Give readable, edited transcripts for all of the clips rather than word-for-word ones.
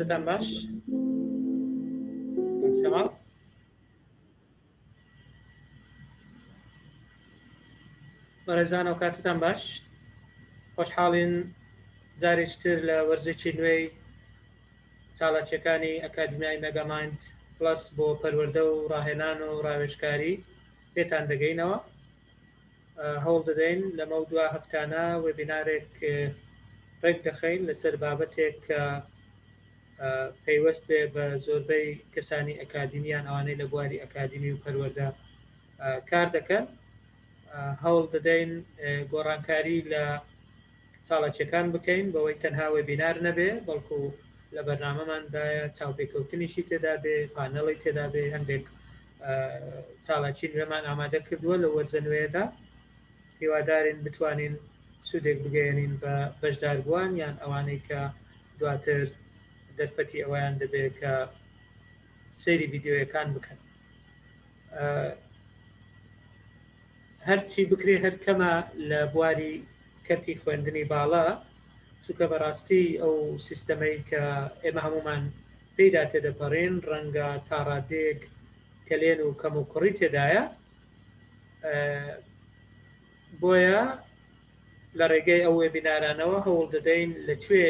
کاتتان باش شەماڵ بەڕێزانە و کاتتان باش خۆشحاڵین جارێکتر لە وەرزێکی نوێی چالاکیەکانی ئەکادمیای مێگامایند پلس بۆ پەروەردە و ڕاهێنان و ڕاوێژکاری پێتان دەگەینەوە. هەوڵ دەدەین لەمە دوا هەفتانە وێبینارێک ڕێک دەخەین لەسەر بابەتێک کە پەیوەست بێ بە زۆربەی کەسانی ئەکادمیان ئەوانەی لە بواری ئەکادمی و پەروەردە کار دەکەن. هەوڵ دەدەین گۆڕانکاری لە چاڵەکیەکان بکەین بەوەی تەنها وێبینار نەبێ بەڵکو لە بەرنامەماندایە چاوپێکەوتنیشی تێدا بێ، پانەڵی تێدا بێ، هەندێک چاڵاکی نوێمان ئامادە کردووە لە وەرزە نوێدا. هیوادارین بتوانین سوودێک بگەێنین بە بەشداربووان یان ئەوانەی کە دواتر دەرفەتی ئەویان دەبێت کە سەیری ڤیددیۆیەکان بکەن. هەرچی بکرێ هەر کەمە لە بواری کەرتی خوێندنی باڵا، چونکە بەڕاستی ئەو سیستەمەی کە ئێمە هەمومان پێیدا تێدەپەڕێن ڕەنگە تا ڕادێک کەلێن و کەم و کوڕی تێدایە. بۆیە لە ڕێگەی ئەو وێبینارانەوە هەوڵ دەدەین لەکوێ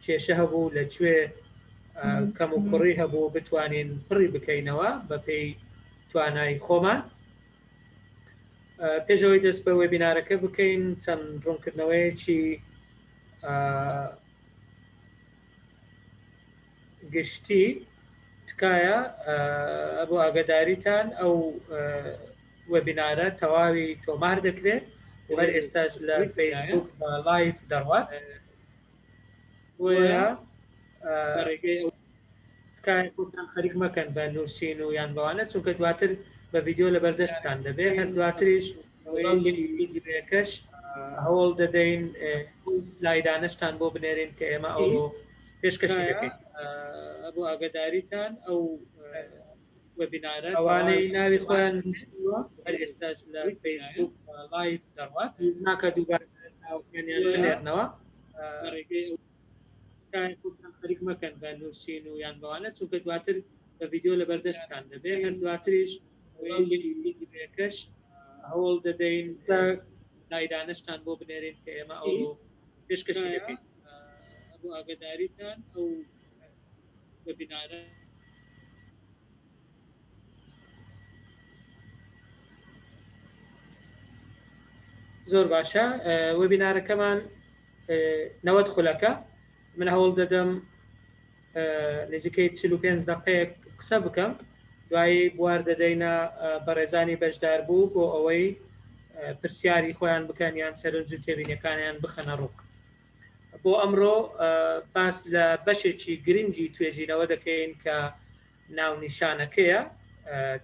کێشە هەبوو لەکوێ کەم و کوڕی هەبوو بتوانین پڕی بکەینەوە بە پێی توانای خۆمان. پێشەوەی دەست بە وێبینارەکە بکەین چەند ڕوونکردنەوەیەکی گشتی تکایە بۆ ئاگاداریتان ئەو وێبینارە تەواوی تۆمار دەکرێت وەر ئێستاش لە فەیسبوک لایڤ دەڕوات. بۆیە تکایە خۆتان خەریک مەکەن بە نووسین و یان بەوانە، چونکە دواتر بە ڤیددیۆ لە بەردەستان دەبێت. هەر دواتریش ڤیددیۆیەکەش هەوڵ دەدەین سلایدانەشتان بۆ بنێرین کە ئێمە ئەوڕۆ پێشکەشی دەکەین. بۆ ئاگاداریتان ئەو وێبینارە ئەوانەی ناوی خۆیان نووسیوە هەر ئێستاش لە فەیسبوک لایڤ دەڕوات، ناکە دووبارە ناویان بنێرنەوە. خەریک مەکەن بە نووسین و یان بەوانە، چونکە دواتر بە ڤیددیۆ لە بەردەستان دەبێت. هەر دواتریش ڤیددیۆیەکەش هەوڵ دەدەین سلایدانەشتان بۆ بنێرین کە ئێمە ئەوڕۆ پێشکەشی دەکەین. بۆ ئاگاداریتان ئەو وێبینارە زۆر باشە. وێبینارەکەمان 90 خولەکە. من هەوڵ دەدەم نزیکەی 45 دقەیەک قسە بکەم، دوایی بوار دەدەینە بەڕێزانی بەشدار بوو بۆ ئەوەی پرسیاری خۆیان بکەن یان سەرنج و تێبینیەکانیان بخەنە ڕوو. بۆ ئەمڕۆ باس لە بەشێکی گرنگی توێژینەوە دەکەین کە ناونیشانەکەیە،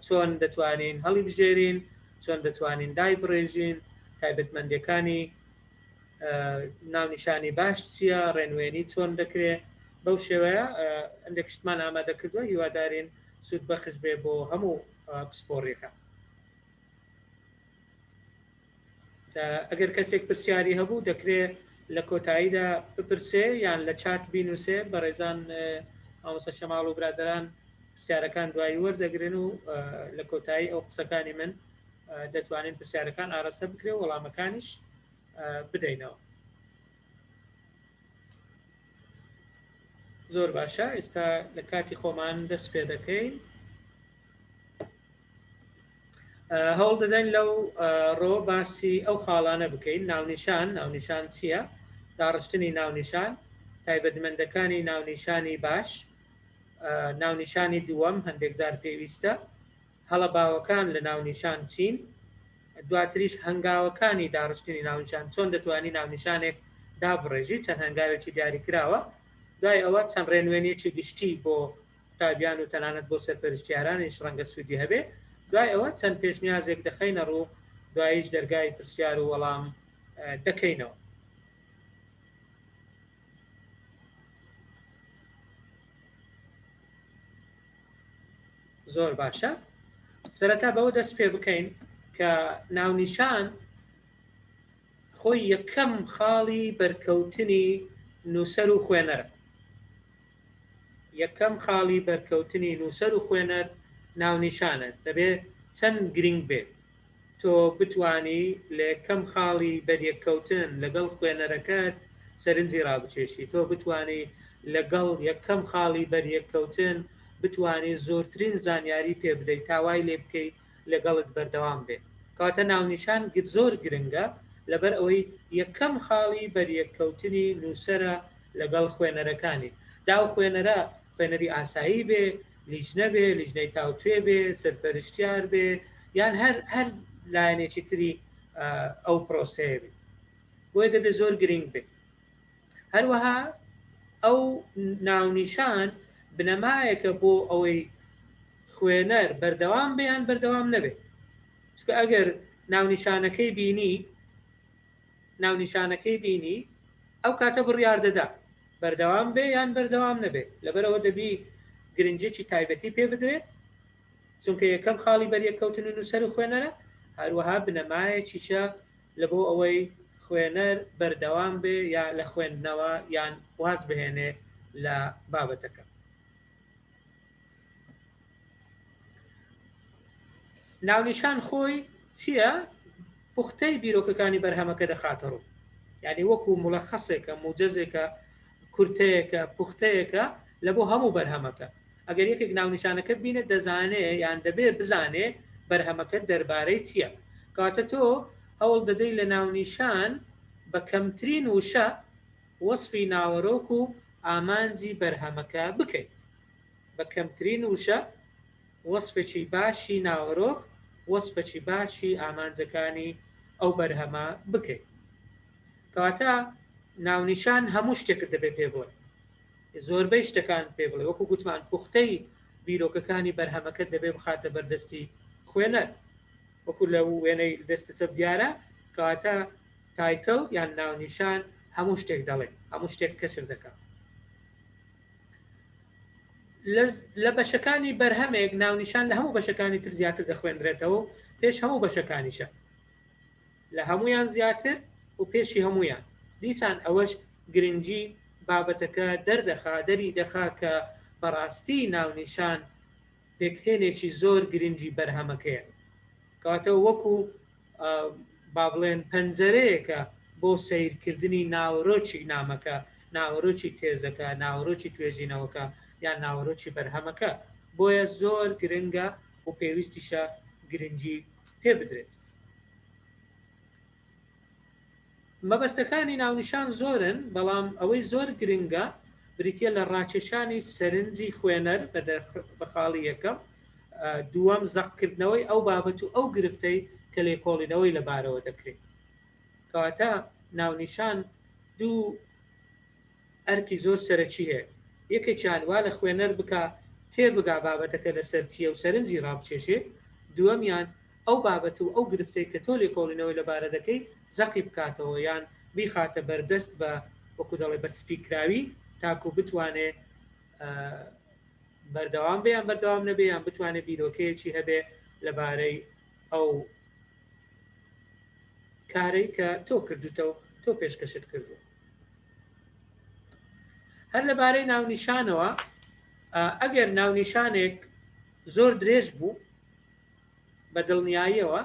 چۆن دەتوانین هەڵی بژێرین، چۆن دەتوانین دای بڕێژین، تایبەتمەندیەکانی ناونیشانی باش چییە، ڕێنوێنی چۆن دەکرێت. بەو شێوەیە هەندێک شتمان ئامادە کردووە، هیوادارین سوود بەخش بێ بۆ هەموو پسپۆڕیەکە. ئەگەر کەسێک پرسیاری هەبوو دەکرێت لە کۆتاییدا بپرسێ یان لە چات بینوسێ. بەڕێزان مامۆستا شەماڵ و برادەران پرسیارەکان دوایی وەردەگرن و لە کۆتایی ئەو قسەکانی من دەتوانین پرسیارەکان ئاراستە بکرێ و وەڵامەکانیش بدەینەوە. زۆر باشە. ئێستا لە کاتی خۆمان دەست پێ دەکەین. هەوڵ دەدەین لەو ڕۆ باسی ئەو خاڵانە بکەین. ناونیشان چییە؟ داڕشتنی ناونیشان، تایبەتمەندەکانی ناونیشانی باش، ناونیشانی دووەم هەندێک جار پێویستە، هەڵە باوەکان لە ناونیشان چین، دواتریش هەنگاوەکانی داڕشتنی ناونیشان، چۆن دەتوانی ناونیشانێک دابڕێژی، چەند هەنگاوێکی دیاری کراوە. دوای ئەوە چەند ڕێنوێنیەکی گشتی بۆ قوتابیان و تەنانەت بۆ سەرپەرشتیارانیش ڕەنگە سوودی هەبێ. دوای ئەوە چەند پێشنیازێک دەخەینە ڕوو، دواییش دەرگای پرسیار و وەڵام دەکەینەوە. زۆر باشە. سەرەتا بەوە دەست پێ بکەین کە ناونیشان خۆی یەکەم خاڵی بەرکەوتنی نووسەر و خوێنەرە. یەکەم خاڵی بەرکەوتنی نووسەر و خوێنەر ناونیشانە دەبێ چەند گرنگ بێ تۆ بتانی لە یەکەم خاڵی بەریەککەوتن لەگەڵ خوێنەرەکەت سەرنجی ڕابچێشی تۆ بتانی لەگەڵ یەکەم خاڵی بەریەککەوتن بتانی زۆرترین زانیاری پێ بدەیت تاوای لێ بکەیت لەگەڵت بەردەوام بێ کاتە ناونیشان زۆر گرنگە لەبەر ئەوەی یەکەم خاڵی بەریەککەوتنی نووسرە لەگەڵ خوێنەرەکانی جاو خوێنەرە خوێنەری ئاسایی بێ لیژنە بێ لیژنەی تاوتوێ بێ سەرپەرشتیار بێ یان هەر لایەنێکی تری ئەو پرۆسەیە بێ بۆیە دەبێت زۆر گرنگ بێ هەروەها ئەو ناونیشان بنەمایەکە بۆ ئەوەی خوێنەر بەردەوام بێیان بەردەوام نەبێت چکە ئەگەر ناونیشانەکەی بینی ئەو کاتە بڕیار دەدا بەردەوام بێ یان بەردەوام نەبێت لەبەرەوە دەبی گرنجێکی تایبەتی پێ بدرێت چونکە یەکەم خاڵی بەریەککەوتن و نووسەر و خوێنەرە هەروەها بنەمایەکیشە لە بۆ ئەوەی خوێنەر بەردەوام بێ یا لە خوێندنەوە یان واز بهێنێ لە بابەتەکە ناونیشان خۆی چییە؟ پوختەی بیرۆکەکانی بەرهەمەکە دەخاتە ڕوو یعنی وەکو مولەخەسێکە موجەزێکە کورتەیەکە پوختەیەکە لە بۆ هەموو بەرهەمەکە ئەگەر یەکێک ناونیشانەکە بینە دەزانێ یان دەبێت بزانێ بەرهەمەکە دەربارەی چییە کاتە تۆ هەوڵ دەدەی لە ناونیشان بە کەمترین وشە وەسفی ناوەڕۆک و ئامانجی بەرهەمەکە بکەیت بە کەمترین وشە وەسفێکی باشی ناوەڕۆک وەسفێکی باشی ئامانجەکانی ئەو بەرهەمە بکەیت کاتە ناونیشان هەموو شتێکت دەبێت پێ بڵێ زۆربەی شتەکان پێ بڵێ وەکو گوتمان پوختەی بیرۆکەکانی بەرهەمەکە دەبێت بخاتە بەردەستی خوێنەر وەکو لە وێنەی دەستە چەپ دیارە کاتە تایتڵ یان ناونیشان هەموو شتێک دەڵێ هەموو شتێک کەسر دەکات لە بەشەکانی بەرهەمێک ناونیشان لە هەموو بەشەکانی تر زیاتر دەخوێندرێتەوە پێش هەموو بەشەکانیشە لە هەمویان زیاتر و پێشی هەمویان دیسان ئەوەش گرنگی بابەتەکە دەری دەخا کە بەڕاستی ناونیشان پێکهێنێکی زۆر گرنگی بەرهەمەکەیە کاتەوە وەکو با بڵێن پەنجەرەیەکە بۆ سیرکردنی ناوەڕۆکی نامەکە ناوەڕۆکی تێزەکە ناوەڕۆکی توێژینەوەکە یان ناوەڕۆکی بەرهەمەکە بۆیە زۆر گرنگە و پێویستیشە گرنگی پێ بدرێت مەبەستەکانی ناونیشان زۆرن بەڵام ئەوەی زۆر گرنگە بریتە لە ڕاکێشانی سەرنجی خوێنەر بە خاڵی یەکەم دووەم زەقکردنەوەی ئەو بابەت و ئەو گرفتەی کە لێکۆڵینەوەی لەبارەوە دەکرێت کەواتە ناونیشان دوو ئەرکی زۆر سەرەکی هەیە یەکێکیان وا لە خوێنەر بکە تێبگا بابەتەکە لە سەرچیە و سەرنجی ڕابچێشێ دووەمیان ئەو بابەت و ئەو گرفتەی کە تۆ لێکۆڵینەوەی لەبارە دەکەی زەقی بکاتەوە یان بیخاتە بەردەست بە وەکو دەڵێ بە سپیکراوی تاکو بتوانێ بەردەوام بێ یان بەردەوام نەبێ یان بتوانێت بیرۆکەیەکی هەبێ لەبارەی ئەو کارەی کە تۆ کردوتەوە تۆ پێشکەشت کردو هەر لەبارەی ناونیشانەوە ئەگەر ناونیشانێک زۆر درێژ بوو بە دڵنیاییەوە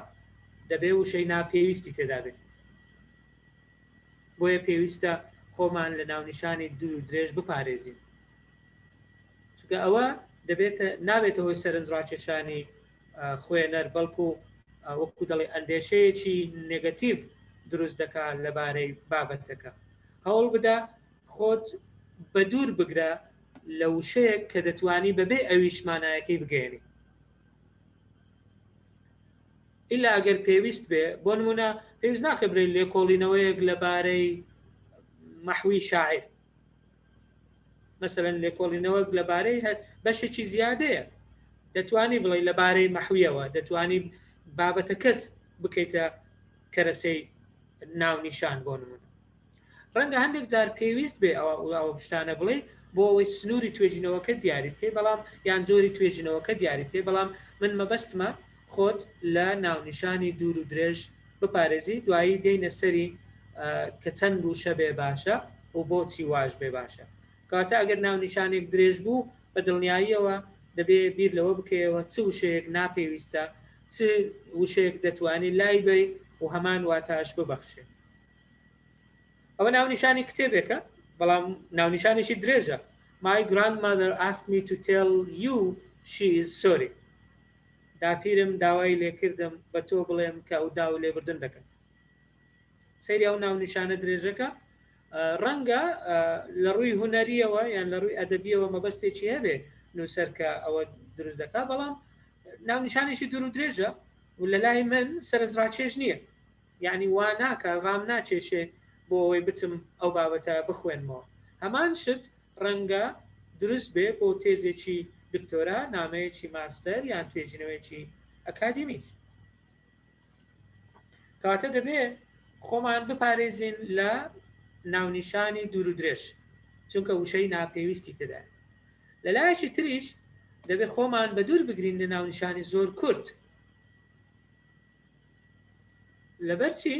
دەبێ وشەی ناپێویستی تێدا بێت بۆیە پێویستە خۆمان لە ناونیشانی دوو درێژ بپارێزین چونکە ئەوە دەبێتە نابێتە هۆی سەرنج ڕاکێشانی خوێنەر بەڵکو وەکو دەڵێ ئەندێشەیەکی نێگەتیڤ دروست دەکات لەبارەی بابەتەکە هەوڵ بدە خۆت بە دوور بگرە لە وشەیەک کە دەتوانی بەبێ ئەویش مانایەکەی بگەێنی ئیلا ئەگەر پێویست بێ بۆ نمونە پێویست ناکە برێت لێکۆڵینەوەیەک لەبارەی مەحوی شاعر مەسەلەن لێکۆڵینەوەک لەبارەی بەشێکی زیادەیە دەتوانی بڵێ لەبارەی مەحویەوە دەتوانی بابەتەکەت بکەیتە کەرەسەی ناونیشان بۆ نمونە ڕەنگە هەندێک جار پێویست بێ ئەوە شتانە بڵێ بۆ ئەوەی سنووری توێژینەوەکە دیاری بکەی بەڵام یان جۆری توێژینەوەکە دیاری بکەی بەڵام من مەبەستمە خۆت لە ناونیشانی دوور و درێژ بپارێزی دوایی دێنە سەری کە چەند وشە بێ باشە و بۆچی واژ بێ باشە کاتە ئەگەر ناونیشانێک درێژ بوو بە دڵنیاییەوە دەبێ بیر لەوە بکەوە چ وشەیەک ناپێویستە چ وشەیەک دەتوانێت لای بێ و هەمان واتاش ببەخشێ. ئەوە ناونیشانی کتێبێکە بەڵام ناونیشانێکی درێژە. My grandmother asked me to tell you she is sorry. داپیرم داوای لێکردم بە تۆ بڵێم کە ئەو داو لێبردن دەکەن. سەیری ئەو ناونیشانە درێژەکە ڕەنگە لە ڕووی هوەریەوە یان لە ڕووی ئەدەبیەوە مەبەستێکی هەبێ نووسەر کە ئەوە دروست دەکات، بەڵام ناونیشانێکی دوور و درێژە و لە لای من سەرنجڕاکێش نییە، یعنی وا ناکە ڕام ناچێشێ بۆ ئەوەی بچم ئەو بابەتە بخوێنمەوە. هەمان شت ڕەنگە دروست بێ بۆ تێزێکی دکتۆرا، نامەیەکی ماستەر یان توێژینەوەیکی ئەکادیمیش. کاتە دەبێ خۆمان بپارێزین لە ناونیشانی دوور و درێژ، چونکە وشەی ناپێویستی تێدا. لە لایەکی تریش دەبێ خۆمان بە دوور بگرین لە ناونیشانی زۆر کورت. لەبەرچی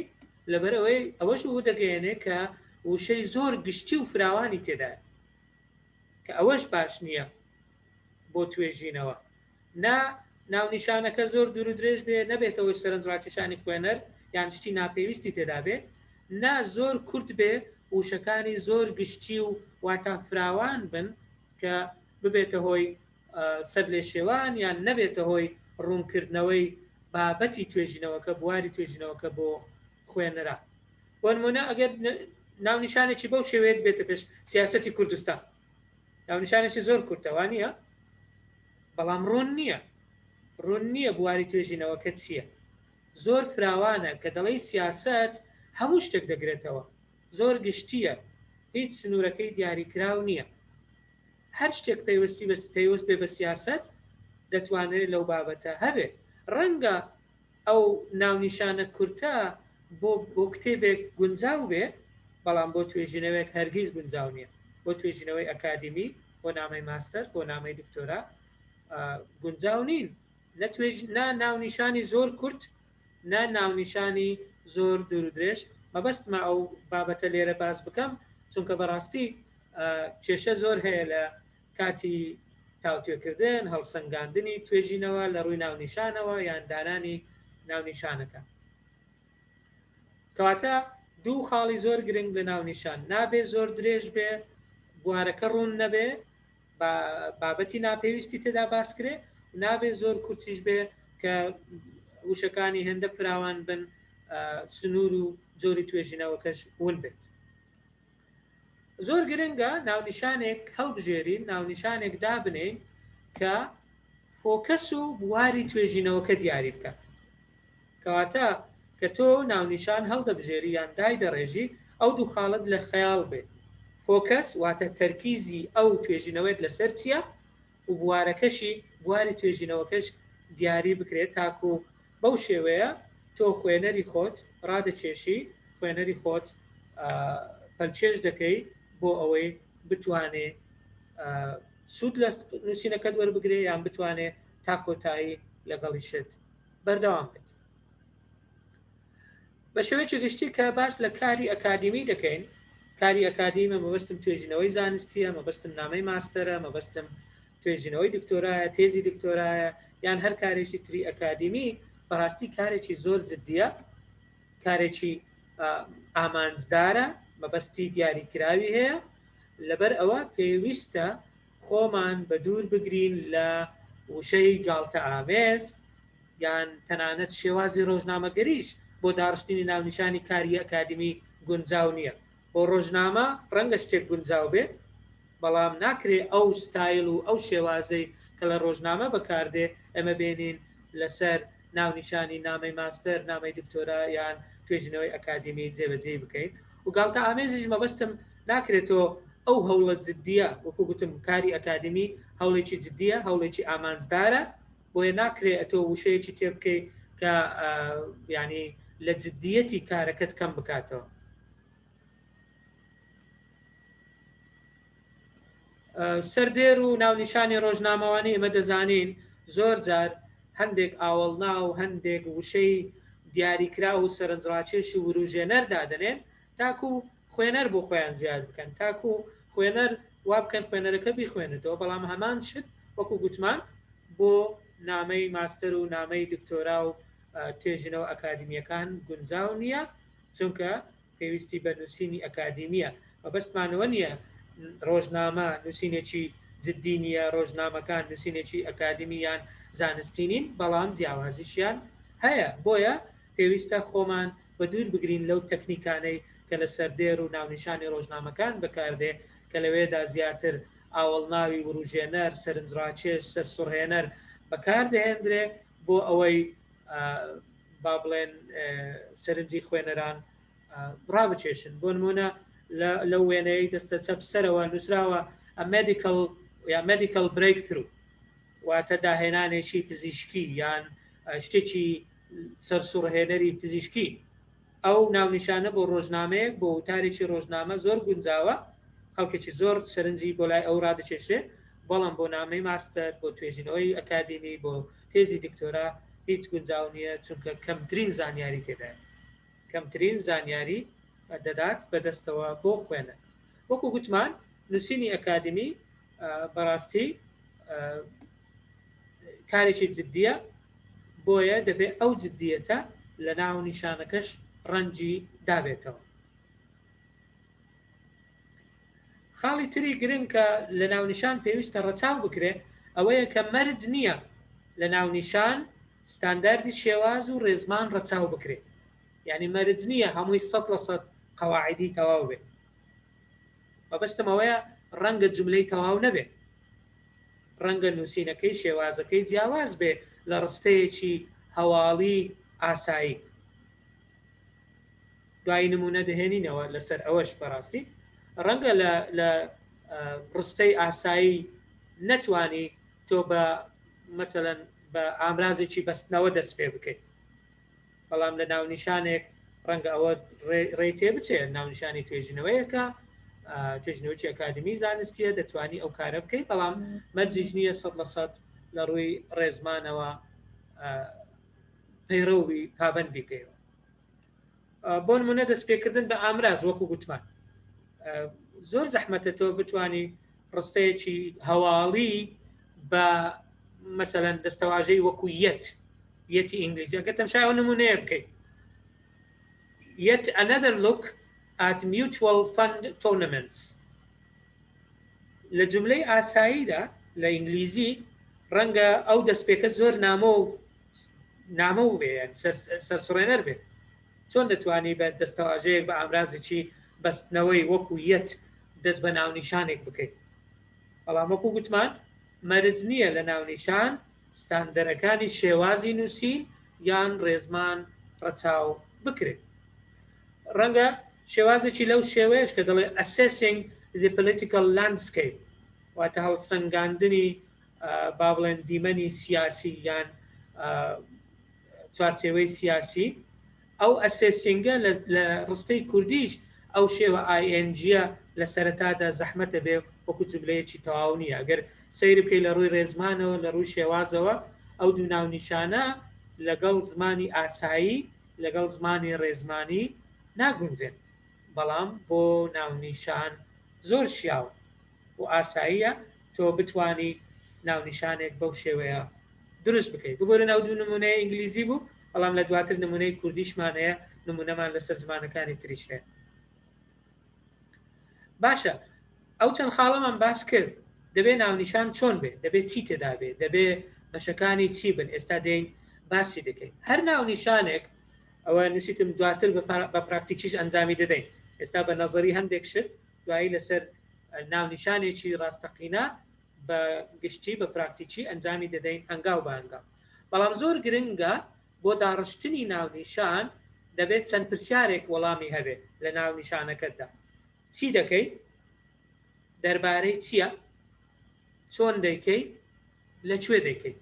لەبەرەوەی ئەوەش و دەگەیەنێ کە وشەی زۆر گشتی و فراوانی تێدا، کە ئەوەش باش نییە بۆ توێژینەوە. ناونیشانەکە زۆر دوور و درێژ بێ، نەبێتەوەی سەرنجڕاکێشانی خوێنەر یان شتی ناپێویستی تێدا بێ، نا زۆر کورت بێ وشەکانی زۆر گشتی و واتە فراوان بن کە ببێتە هۆی سەر لێ شێوان یان نەبێتە هۆی ڕوونکردنەوەی بابەتی توێژینەوەکە، بواری توێژینەوەکە بۆ خوێنەرە. بۆ نمونە ئەگەر ناونیشانێکی بەو شێوەیە بێتە پێش سیاسەتی کوردستان، ناونیشانێکی زۆر کورتەوانیە، بەڵام ڕوون نییە بواری توێژینەوەکە چییە. زۆر فراوانە کە دەڵی سیاست هەموو شتێک دەگرێتەوە، زۆر گشتیە، هیچ سنوورەکەی دیاریکراو نییە. هەر شتێک پێوەست بێ بە سیاست دەتوانێت لەو بابەتە هەبێ. ڕەنگە ئەو ناونیشانە کورتە بۆ کتێبێک گونجاو بێ، بەڵام بۆ توێژینەوەیەک هەرگیز گونجاو نییە. بۆ توێژینەوەی ئەکادیمی، بۆ نامەی ماستەر، بۆ نامەی دکتۆرا گونجاو نین. نا ناونیشانی زۆر کورت، نا ناونیشانی زۆر دوور و درێژ. مەبەستمە ئەو بابەتە لێرە باس بکەم، چونکە بەڕاستی کێشە زۆر هەیە لە کاتی تاوتێکردن، هەڵسەنگاندنی توێژینەوە لە ڕووی ناونیشانەوە یان دانانی ناونیشانەکە. کەواتە دوو خاڵی زۆر گرنگ لە ناونیشان: نابێ زۆر درێژ بێ، بوارەکە ڕوون نەبێ، بابەتی ناپێویستی تێدا باسکرێ، نابێ زۆر کورتیش بێ کە وشەکانی هێندە فراوان بن، سنوور و جۆری توێژینەوەکەش ون بێت. زۆر گرنگە ناونیشانێک هەڵبژێرین، ناونیشانێک دابنین کە فۆکەس و بواری توێژینەوەکە دیاری بکات. کەواتە کە تۆ ناونیشان هەڵدەبژێری یان دای دەڕێژی، ئەو دوو خاڵت لە خەیاڵ بێ. فۆکەس واتە تەرکیزی ئەو توێژینەوەیت لەسەر چییە و بوارەکەشی، بواری توێژینەوەکەش دیاری بکرێت، تاکو بەو شێوەیە تۆ خوێنەری خۆت ڕادەچێشی، خوێنەری خۆت پەلچێش دەکەی بۆ ئەوەی بتوانێ سوود لە نووسینەکەت وەربگرێ یان بتوانێ تا کۆتایی لەگەڵیشت بەردەوام بێت. بە شێوەیەکی گشتی کە باس لە کاری ئەکادیمی دەکەین، کاری ئەکادیمە مەبەستم توێژینەوەی زانستیە، مەبەستم نامەی ماستەرە، مەبەستم توێژینەوەی دکتۆرایە، تێزی دکتۆرایە یان هەر کارێکی تری ئەکادیمی، بەڕاستی کارێکی زۆر جددیە، کارێکی ئامانجدارە، مەبەستی دیاریکراوی هەیە. لەبەر ئەوە پێویستە خۆمان بە دوور بگرین لە وشەی گاڵتە ئامێز یان تەنانەت شێوازی ڕۆژنامەگەریش بۆ داڕشتنی ناونیشانی کاری ئەکادیمی گونجاو نییە. بۆ ڕۆژنامە ڕەنگە شتێک گونجاو بێ، بەڵام ناکرێ ئەو ستایل و ئەو شێوازەی کە لە ڕۆژنامە بەکاردێ ئەمە بێنین لەسەر ناونیشانی نامەی ماستەر، نامەی دکتۆرا یان توێژینەوەی ئەکادیمی جێبەجێ بکەین. و گاڵتە ئامێزیش مەبەستم ناکرێتەوە ئەو هەوڵە جددیە، وەکو گوتم کاری ئەکادیمی هەوڵێکی جددیە، هەوڵێکی ئامانجدارە، بۆیە ناکرێت ئەتۆ وشەیەکی تێ بکەیت کە ینی لە جددیەتی کارەکەت کەم بکاتەوە. سەردێر و ناونیشانی ڕۆژنامەوانی ئێمە دەزانین زۆر جار هەندێک ئاوەڵنا و هەندێک وشەی دیاریکرا و سەرنجڕاکێشی وروژێنەر دادنێن، تاکو خوێنەر بۆ خۆیان زیاد بکەن، تاکو خوێنەر وا بکەن خوێنەرەکە بیخوێنێتەوە بەڵام هەمان شت وەکو گوتمان بۆ نامەی ماستەر و نامەی دکتۆرا و توێژینەوە ئەکادمیەکان گونجاو نییە چونکە پێویستی بە نووسینی ئەکادمیە بەبەستمانەوە نییە ڕۆژنامە نووسینێکی جددی نیە ڕۆژنامەکان نووسینێکی ئەکادمیان زانستینین بەڵام جیاوازیشیان هەیە بۆیە پێویستە خۆمان بە دوور بگرین لەو تەکنیکانەی کە لە سەردێر و ناونیشانی ڕۆژنامەکان بەکاردێ کە لەوێدا زیاتر ئاوەڵناوی وروژێنەر سەرنجڕاکێش سەرسوڕهێنەر بەکاردەهێنرێ بۆ ئەوەی با بڵێن سەرنجی خوێنەران ڕابچێشن بۆ نمونە لەو وێنەی دەستە چەپ سەرەوە نووسراوە medical breakthrough واتە داهێنانێکی پزیشکی یان شتێکی سەرسوڕهێنەری پزیشکی ئەو ناونیشانە بۆ ڕۆژنامەیەک بۆ وتارێکی ڕۆژنامە زۆر گونجاوە خەڵکێکی زۆر سەرنجی بۆ لای ئەو ڕادەچێشێ بەڵام بۆ نامەی ماستەر بۆ توێژینەوەی ئەکادمی بۆ تێزی دکتۆرا هیچ گونجاو نییە چونکە کەمترین زانیاری تێدا کەمترین زانیاری دەدات بەدەستەوە بۆ خوێنە وەکو گوتمان نووسینی ئەکادمی بەڕاستی کارێکی جددیە بۆیە دەبێت ئەو جددیەتە لە ناو نیشانەکەش ڕەنجی دابێتەوە خاڵی تری گرنگ کە لە ناونیشان پێویستە ڕەچاو بکرێت ئەوەیە کە مەرج نییە لە ناونیشان ستانداردی شێواز و ڕێزمان ڕەچاو بکرێت یعنی مەرج نییە هەمووی 100% قەواعیدی تەواو بێت مەبەستم ئەوەیە ڕەنگە جملەی تەواو نەبێت ڕەنگە نووسینەکەی شێوازەکەی جیاواز بێ لە ڕستەیەکی هەواڵی ئاسایی دوای نمونە دەهێنینەوە لەسەر ئەوەش بەڕاستی ڕەنگە لە ڕستەی ئاسایی نەتوانی تۆ بە مەسەلەن بە ئامرازێکی بەستنەوە دەست پێ بکەیت بەڵام لە ناونیشانێک ڕەنگە ئەوە ڕێی تێ بچێت ناونیشانی توێژینەوەیەکە توێژینەوەی ئەکادمی زانستیە دەتوانی ئەو کارە بکەیت بەڵام مەرجیش نییە 100% لە ڕووی ڕێزمانەوە پەیڕەوی پابەندی پێوە بۆ نمونە دەستپێکردن بە ئامراز وەکو گوتمان زۆر زەحمەتە تۆ بتانی ڕستەیەکی هەواڵی بە مەسەلەن دەستەواژەی وەکو یەتی ئینگلیزی ئەگە تەماشای نمونەیە بکەیت yet another look at mutual fund tournaments لە جملەی ئاساییدا لە ئینگلیزی ڕەنگە ئەو دەستپێکە زۆر نامە و بێ سەرسوڕێنەر بێت چۆن دەتوانی بە دەستەواژەیەک بە ئامرازێکی بەستنەوەی وەکو یەت دەست بە ناونیشانێک بکەیت بەڵام وەکو گوتمان مەرج نییە لە ناونیشان ستاندەرەکانی شێوازی نووسین یان ڕێزمان ڕەچاو بکرێت ڕەنگە شێوازێکی لەو شێوەیەش کە دەڵێ assessing the political landscape واتە هەڵسەنگاندنی با بڵێن دیمەنی سیاسی یان چوارچێوەی سیاسی ئەو ئەسێسینگە لە ڕستەی کوردیش ئەو شێوە ئاینجیە لە سەرەتادا زەحمەتە بێ وەکو جملەیەکی تەواو نییە ئەگەر سەیر بکەی لە ڕووی ڕێزمانەوە لە ڕووی شێوازەوە ئەو دوو ناونیشانە لەگەڵ زمانی ئاسایی لەگەڵ زمانی ڕێزمانی ناگونجێن بەڵام بۆ ناونیشان زۆر شیاوە و ئاساییە تۆ بتانی ناونیشانێک بەو شێوەیە دروست بکەیت ببورن ئەو دوو نمونەیە ئینگلیزی بوو بەڵام لە دواتر نمونەی کوردیشمانەیە نمونەمان لەسەر زمانەکانی تریش هەیە باشە ئەو چەند خاڵەمان باس کرد دەبێت ناونیشان چۆن بێ دەبێت چی تێدا بێ دەبێت بەشەکانی چی بن ئێستا دێین باسی دەکەین هەر ناونیشانێک ئەوە نووسیتم دواتر بە پراکتیکیش ئەنجامی دەدەین ئێستا بە نەزەری هەندێک شت دوایی لەسەر ناونیشانێکی ڕاستەقینە بە گشتی بە پراکتیکی ئەنجامی دەدەین هەنگاو بە هەنگاو بەڵام زۆر گرنگە بۆ داڕشتنی ناونیشان دەبێت چەند پرسیارێک وەڵامی هەبێت لە ناونیشانەکەتدا چی دەکەیت دەربارەی چییە چۆن دەیکەیت لەکوێ دەیکەیت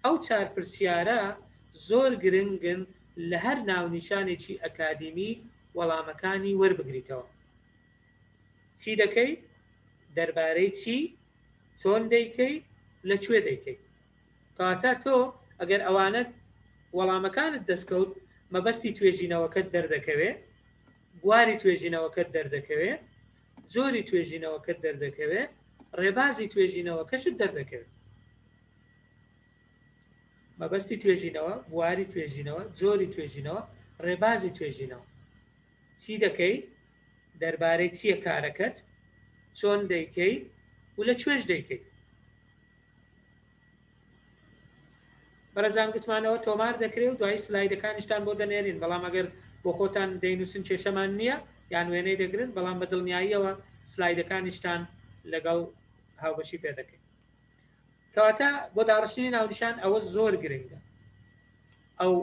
ئەو چار پرسیارە زۆر گرنگن لە هەر ناونیشانێکی ئەکادمی وەڵامەکانی وەربگریتەوە چی دەکەیت دەربارەی چی چۆن دەیکەیت لەکوێ دەیکەیت کاتە تۆ ئەگەر ئەوانت وەڵامەکانت دەستکەوت مەبەستی توێژینەوەکەت دەردەکەوێت بواری توێژینەوەکەت دەردەکەوێت زۆری توێژینەوەکەت دەردەکەوێت ڕێبازی توێژینەوەکەشت دەردەکەوێت مەبەستی توێژینەوە بواری توێژینەوە زۆری توێژینەوە ڕێبازی توێژینەوە چی دەکەی دەربارەی چییە کارەکەت چۆن دەیکەی و لە کوێش دەیکەی بەرەزان گوتمانەوە تۆمار دەکرێت و دوای سلایدەکانیشتان بۆ دەنێرین بەڵام ئەگەر بۆ خۆتان دەینووسن کێشەمان نییە یان وێنەی دەگرن بەڵام بە دڵنیاییەوە سلایدەکانیشتان لەگەڵ هاوبەشی پێ دەکەین کەواتە بۆ داڕشتنی ناونیشان ئەوە زۆر گرنگە ئەو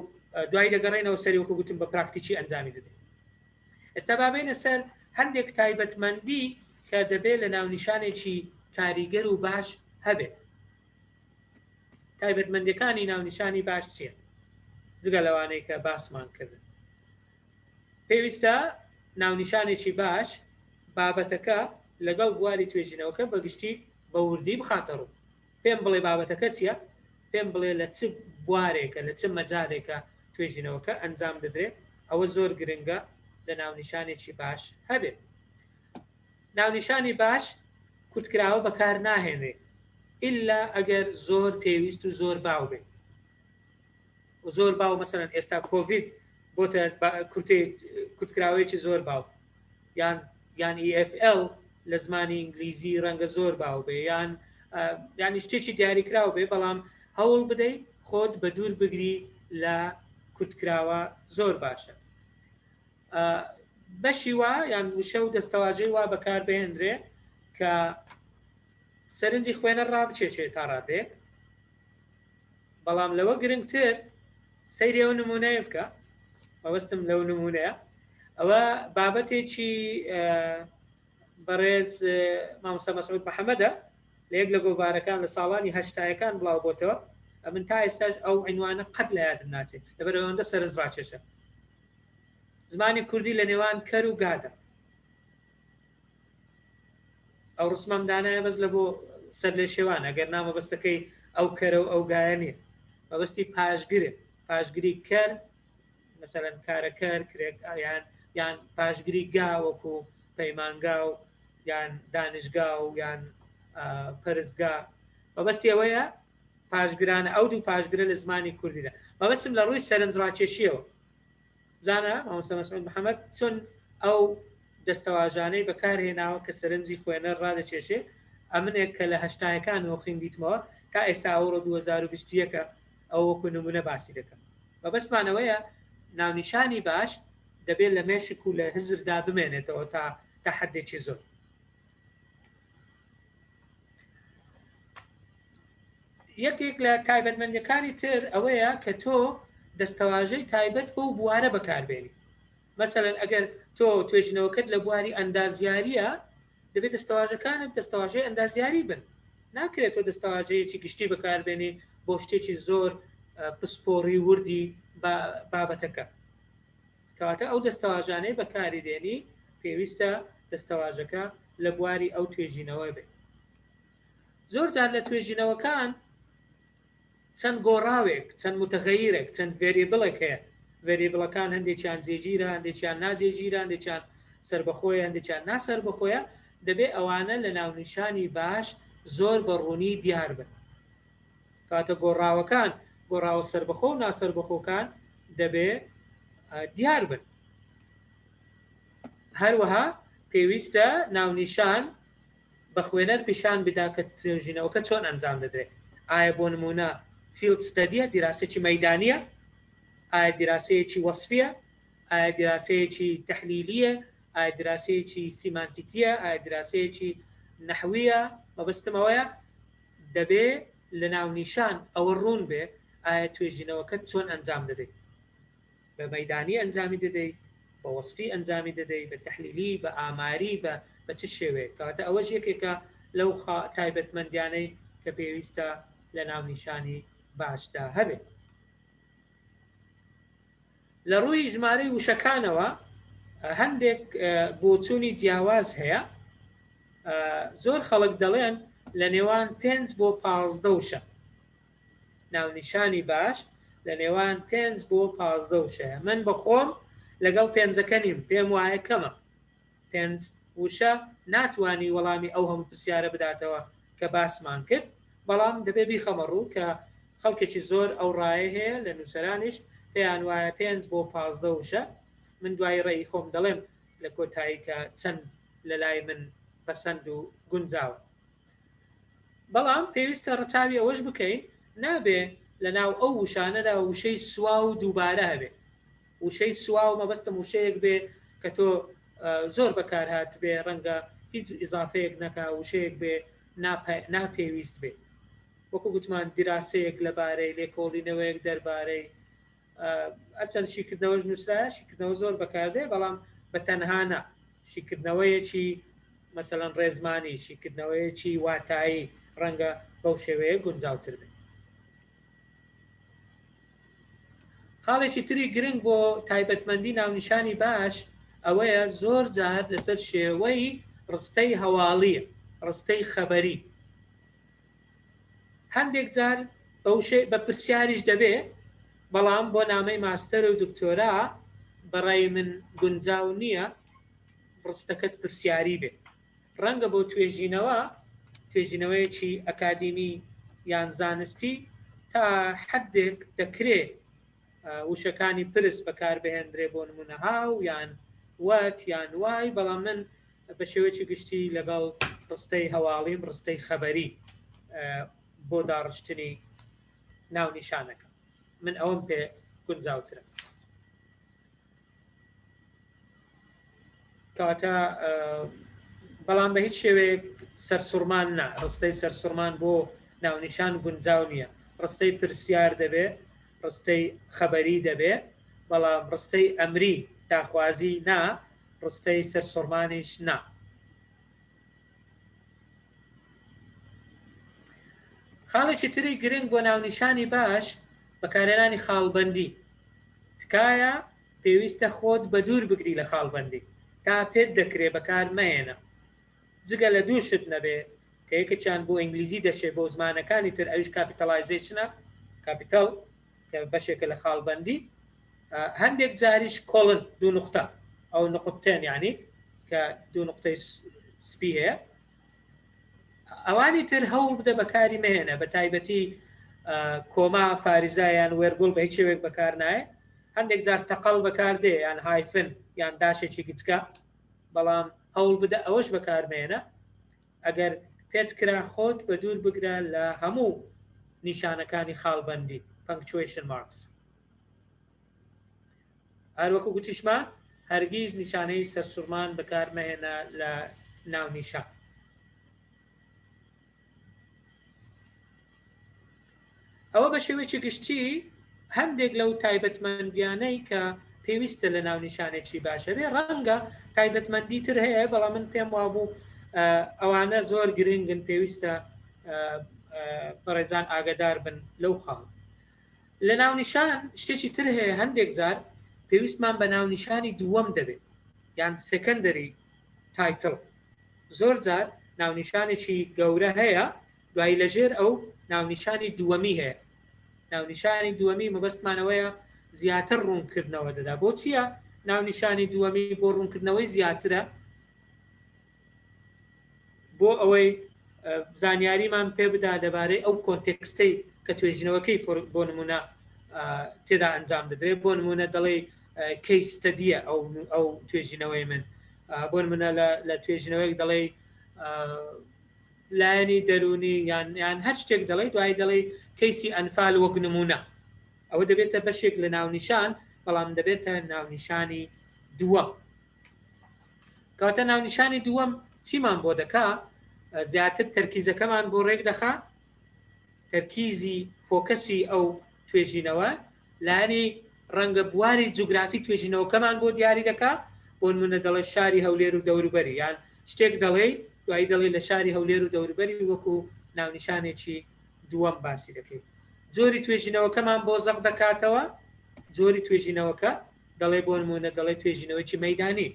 دوای دەگەڕێنەوە سەری وەکو گوتم بە پراکتیکی ئەنجامی دەدەین ئێستا بابێنە سەر هەندێک تایبەتمەندی کە دەبێت لە ناونیشانێکی کاریگەر و باش هەبێت تایبەتمەندیەکانی ناونیشانی باش چییە جگە لەوانەیە کە باسمان کردن پێویستە ناونیشانێکی باش بابەتەکە لەگەڵ بواری توێژینەوەکە بەگشتی بە وردی بخاتە ڕوو پێم بڵێ بابەتەکە چییە پێم بڵێ لە چ بوارێکە لە چ مەجارێکە توێژینەوەکە ئەنجام دەدرێت ئەوە زۆر گرنگە لە ناونیشانێکی باش هەبێت ناونیشانی باش کورتکراوە بەکار ناهێنێت ئللا ئەگەر زۆر پێویست و زۆر باو بێت و زۆر باو مەسەرەن ئێستا کۆڤید بۆتە کورتکراوەیەکی زۆر باو یان EFL لە زمانی ئینگلیزی ڕەنگە زۆر باو بێ یانی شتێکی دیاریکراو بێ بەڵام هەوڵ بدەیت خۆت بە دوور بگری لە کورتکراوە زۆر باشە بەشی وا یان وشە و دەستەواژەی وا بەکار بهێنرێ کە سەرنجی خوێنە ڕابچێشێت تا ڕادێک بەڵام لەوە گرنگتر سەیری ئەو نمونەیە بکە مەبەستم لەو نمونەیە ئەوە بابەتێکی بەڕێز مامۆستا مەسعود محەممەدە لە یەک لە گۆڤارەکان لە ساڵانی هەشتایەکان بڵاو بۆتەوە من تا ئێستاش ئەو عنوانە قەت لە یادم ناچێت لەبەرەوەندە سەرنج ڕاکێشە زمانی کوردی لە نێوان کەر و گادە ئەو ڕسمەمدانایە بەس لە بۆ سەر لێ شێوان ئەگەر نامەبەستەکەی ئەو کەرە و ئەو گایە نیە مەبەستی پاشگرێ پاشگری کەر مەسەرەن کارەکەر کرێک یان پاشگری گا وەکو پەیمانگا و یان دانشگا و یان پەرستگا مەبەستی ئەوەیە پاشگرانە ئەو دوو پاشگرە لە زمانی کوردیدا مەبەستم لە ڕووی سەرنج ڕاکێشیەوە زانە مامۆستا مەسعود محەممەد چۆن ئەو دەستەواژانەی بەکارهێناوە کە سەرنجی خوێنە ڕادەکێشێ ئەمنێک کە لە هەشتایەکانەوە خوێندیتمەوە تا ئێستا ئەوڕۆ 2021 ئەو وەکو نمونە باسی دەکەم بەبەستمانەوەیە ناونیشانی باش دەبێت لە مێشک و لە هزردا بمێنێتەوە تا حدێکی زۆر یەکێک لە تایبەتمەندیەکانی تر ئەوەیە کە تۆ دەستەواژەی تایبەت بۆ بوارە بەکاربێنی مەسەلەن ئەگەر تۆ توێژینەوەکەت لە بواری ئەندازیاریە دەبێت دەستەواژەکانت دەستەواژەی ئەندازیاری بن ناکرێت تۆ دەستەواژەیەکی گشتی بەکاربێنی بۆ شتێکی زۆر پسپۆڕی وردی بابەتەکە کەواتە ئەو دەستەواژانەی بەکاری دێنی پێویستە دەستەواژەکە لە بواری ئەو توێژینەوە بێت زۆر جار لە توێژینەوەکان چەند گۆڕاوێک چەند متغەیرێک چەند ڤێریبڵێک هەیە ڤێریبڵەکان هەندێکیان جێگیرە هەندێکیان ناجێگیرە هەندێکیان سەربەخۆیە هەندێکیان ناسەربەخۆیە دەبێت ئەوانە لە ناونیشانی باش زۆر بەڕوونی دیار بن کاتە گۆڕاوەکان گۆڕاوە سەربەخۆ و ناسەربەخۆکان دەبێت دیار بن هەروەها پێویستە ناونیشان بە خوێنەر پیشان بدا کە توێژینەوەکە چۆن ئەنجام دەدرێت ئایا بۆ نمونە فیلد ستەدیە دیراسێکی مەیدانیە ئایا دیراسەیەکی وەصفیە ئایا دیراسەیەکی تەحلیلیە ئایا دیراسەیەکی سیمانتیکیە ئایا دیراسەیەکی نەحویە مەبەستمەوەیە دەبێت لە ناونیشان ئەوە ڕوون بێ ئایا توێژینەوەکە چۆن ئەنجام دەدەیت بە مەیدانی ئەنجامی دەدەیت بە وەصفی ئەنجامی دەدەیت بە تەحلیلی بە ئاماری بە چ شێوەیە کاتە ئەوەش یەکێکە لەو تایبەتمەندیانەی کە پێویستە لە ناونیشانی باشدا هەبێت لە ڕووی ژمارەی وشەکانەوە هەندێک بۆچوونی جیاواز هەیە زۆر خەڵک دەڵێن لە نێوان 5 بۆ 15 وشە ناونیشانی باش لە نێوان 5 بۆ 15 وشەیە من بە خۆم لەگەڵ 5ەکە نیم پێم وایە کەمە 5 وشە ناتوانانی وەڵامی ئەو هەموو پرسیارە بداتەوە کە باسمان کرد بەڵام دەبێ بیخەمە ڕوو کە خەڵکێکی زۆر ئەو ڕایە هەیە لە نووسەرانیش پێیان وایە 5 بۆ 15 وشە من دوای ڕێی خۆم دەڵێم لە کۆتایی کە چەند لە لای من پەسەند و گونجاوە بەڵام پێویستە ڕەچاوی ئەوەش بکەین نابێ لە ناو ئەو وشانەدا وشەی سوا و دووبارە هەبێ وشەی سوا و مەبەستە وشەیەک بێ کە تۆ زۆر بەکارهات بێ ڕەنگە هیچ ئیزافەیەک نەکا وشەیەک بێ ناپێویست بێ وەکو گوتمان دیراسەیەک لەبارەی لێکۆڵینەوەیەک دەربارەی ئەرچەند شیکردنەوەش نووسرایە شیکردنەوە زۆر بەکاردێ بەڵام بە تەنهانە شیکردنەوەیەکی مەسەڵەن ڕێزمانی شیکردنەوەیەکی واتایی ڕەنگە بەو شێوەیە گونجاوتر بێت خاڵێکی تری گرنگ بۆ تایبەتمەندی ناونیشانی باش ئەوەیە زۆر جار لەسەر شێوەی ڕستەی هەواڵیە ڕستەی خەبەری هەندێک جار بە پرسیاریش دەبێ بەڵام بۆ نامەی ماستەر و دکتۆرا بەڕای من گونجاو نییە ڕستەکەت پرسیاری بێ ڕەنگە بۆ توێژینەوەیەکی ئەکادیمی یان زانستی تا حدێک دەکرێت وشەکانی پرس بەکاربهێنرێ بۆ نمونە هاو یان وات یان وای بەڵام من بە شێوەیەکی گشتی لەگەڵ ڕستەی هەواڵیم ڕستەی خەبەری بۆ داڕشتنی ناونیشانەکە من ئەوم پێ گونجاوترە کاتە بەڵام بە هیچ شێوەیەک سەرسوڕمان نا ڕستەی سەرسوڕمان بۆ ناونیشان گونجاو نییە ڕستەی پرسیار دەبێ ڕستەی خەبەری دەبێ بەڵام ڕستەی ئەمری داخوازی نا ڕستەی سەرسوڕمانیش نا خاڵێکی تری گرنگ بۆ ناونیشانی باش بەکارهێنانی خاڵبەندی تکایە پێویستە خۆت بە دوور بگری لە خاڵبەندی تا پێت دەکرێت بەکار مەهێنە جگە لە دووشت نەبێ کە یەکێکیان بۆ ئینگلیزی دەشێت بۆ زمانەکانی تر ئەویش کاپیتەڵایزیشنە کاپیتەڵ کە بەشێکە لە خاڵبەندی هەندێک جاریش کۆڵن دوو نقطە ئەو نقطتين یعنی کە دوو نقطەی سپی هەیە ئەوانی تر هەوڵ بدە بەکاری مێنە بە تایبەتی کۆما فاریزایان وێرگوڵ بە هیچ شێوێک بەکار نایە هەندێک جار تەقەڵ بەکاردێ یان هایفن یان داشێکی گچکە بەڵام هەوڵ بدە ئەوەش بەکارمێنە ئەگەر پێت کرا خۆت بە دوور بگرە لە هەموو نیشانەکانی خاڵبەندی punctuation marks هەروەکو گوتیشمان هەرگیز نیشانەی سەرسوڕمان بەکارمەهێنە لە ناونیشان ئەوە بە شێوەیەکی گشتی هەندێک لەو تایبەتمەندیانەی کە پێویستە لە ناونیشانێکی باشە بێ ڕەنگە تایبەتمەندی تر هەیە بەڵام من پێم وابوو ئەوانە زۆر گرنگن پێویستە بەڕێزان ئاگدار بن لەو خاڵ لە ناونیشان شتێکی تر هەیە هەندێک جار پێویستمان بە ناونیشانی دووەم دەبێت یان سەکەندەری تایتڵ زۆر جار ناونیشانێکی گەورە هەیە دوایی لەژێر ئەو ناونیشانی دووەمی هەیە ناونیشانی دووەمی مەبەستمانەوەیە زیاتر ڕوونکردنەوە دەدا بۆ چییە ناونیشانی دووەمی بۆ ڕوونکردنەوەی زیاترە بۆ ئەوەی زانیاریمان پێ بدا دەبارەی ئەو کۆنتێکستەی کە توێژینەوەکەی بۆ نمونە تێدا ئەنجام دەدرێت بۆ نمونە دەڵێ کەیس ستەدیە ئەو توێژینەوەی من بۆ نمونە لە توێژینەوەیەک دەڵێ لایەنی دەرونی یان هەر شتێک دەڵێ دوای دەڵێ کەیسی ئەنفال وەک نمونە ئەوە دەبێتە بەشێک لە ناونیشان بەڵام دەبێتە ناونیشانی دووەم کەواتە ناونیشانی دووەم چیمان بۆ دەکا زیاتر تەرکیزەکەمان بۆ ڕێک دەخا تەرکیزی فۆکەسی ئەو توێژینەوە لایەنی ڕەنگە بواری جوگرافی توێژینەوەکەمان بۆ دیاری دەکا بۆ نمونە دەڵێ شاری هەولێر و دەوروبەری یان شتێک دەڵێ دوایی دەڵێ لە شاری هەولێر و دەوروبەری وەکو ناونیشانێکی دووەم باسی دەکەیت جۆری توێژینەوەکەمان بۆ زەق دەکاتەوە جۆری توێژینەوەکە دەڵێ بۆ نمونە دەڵێ توێژینەوەیکی مەیدانی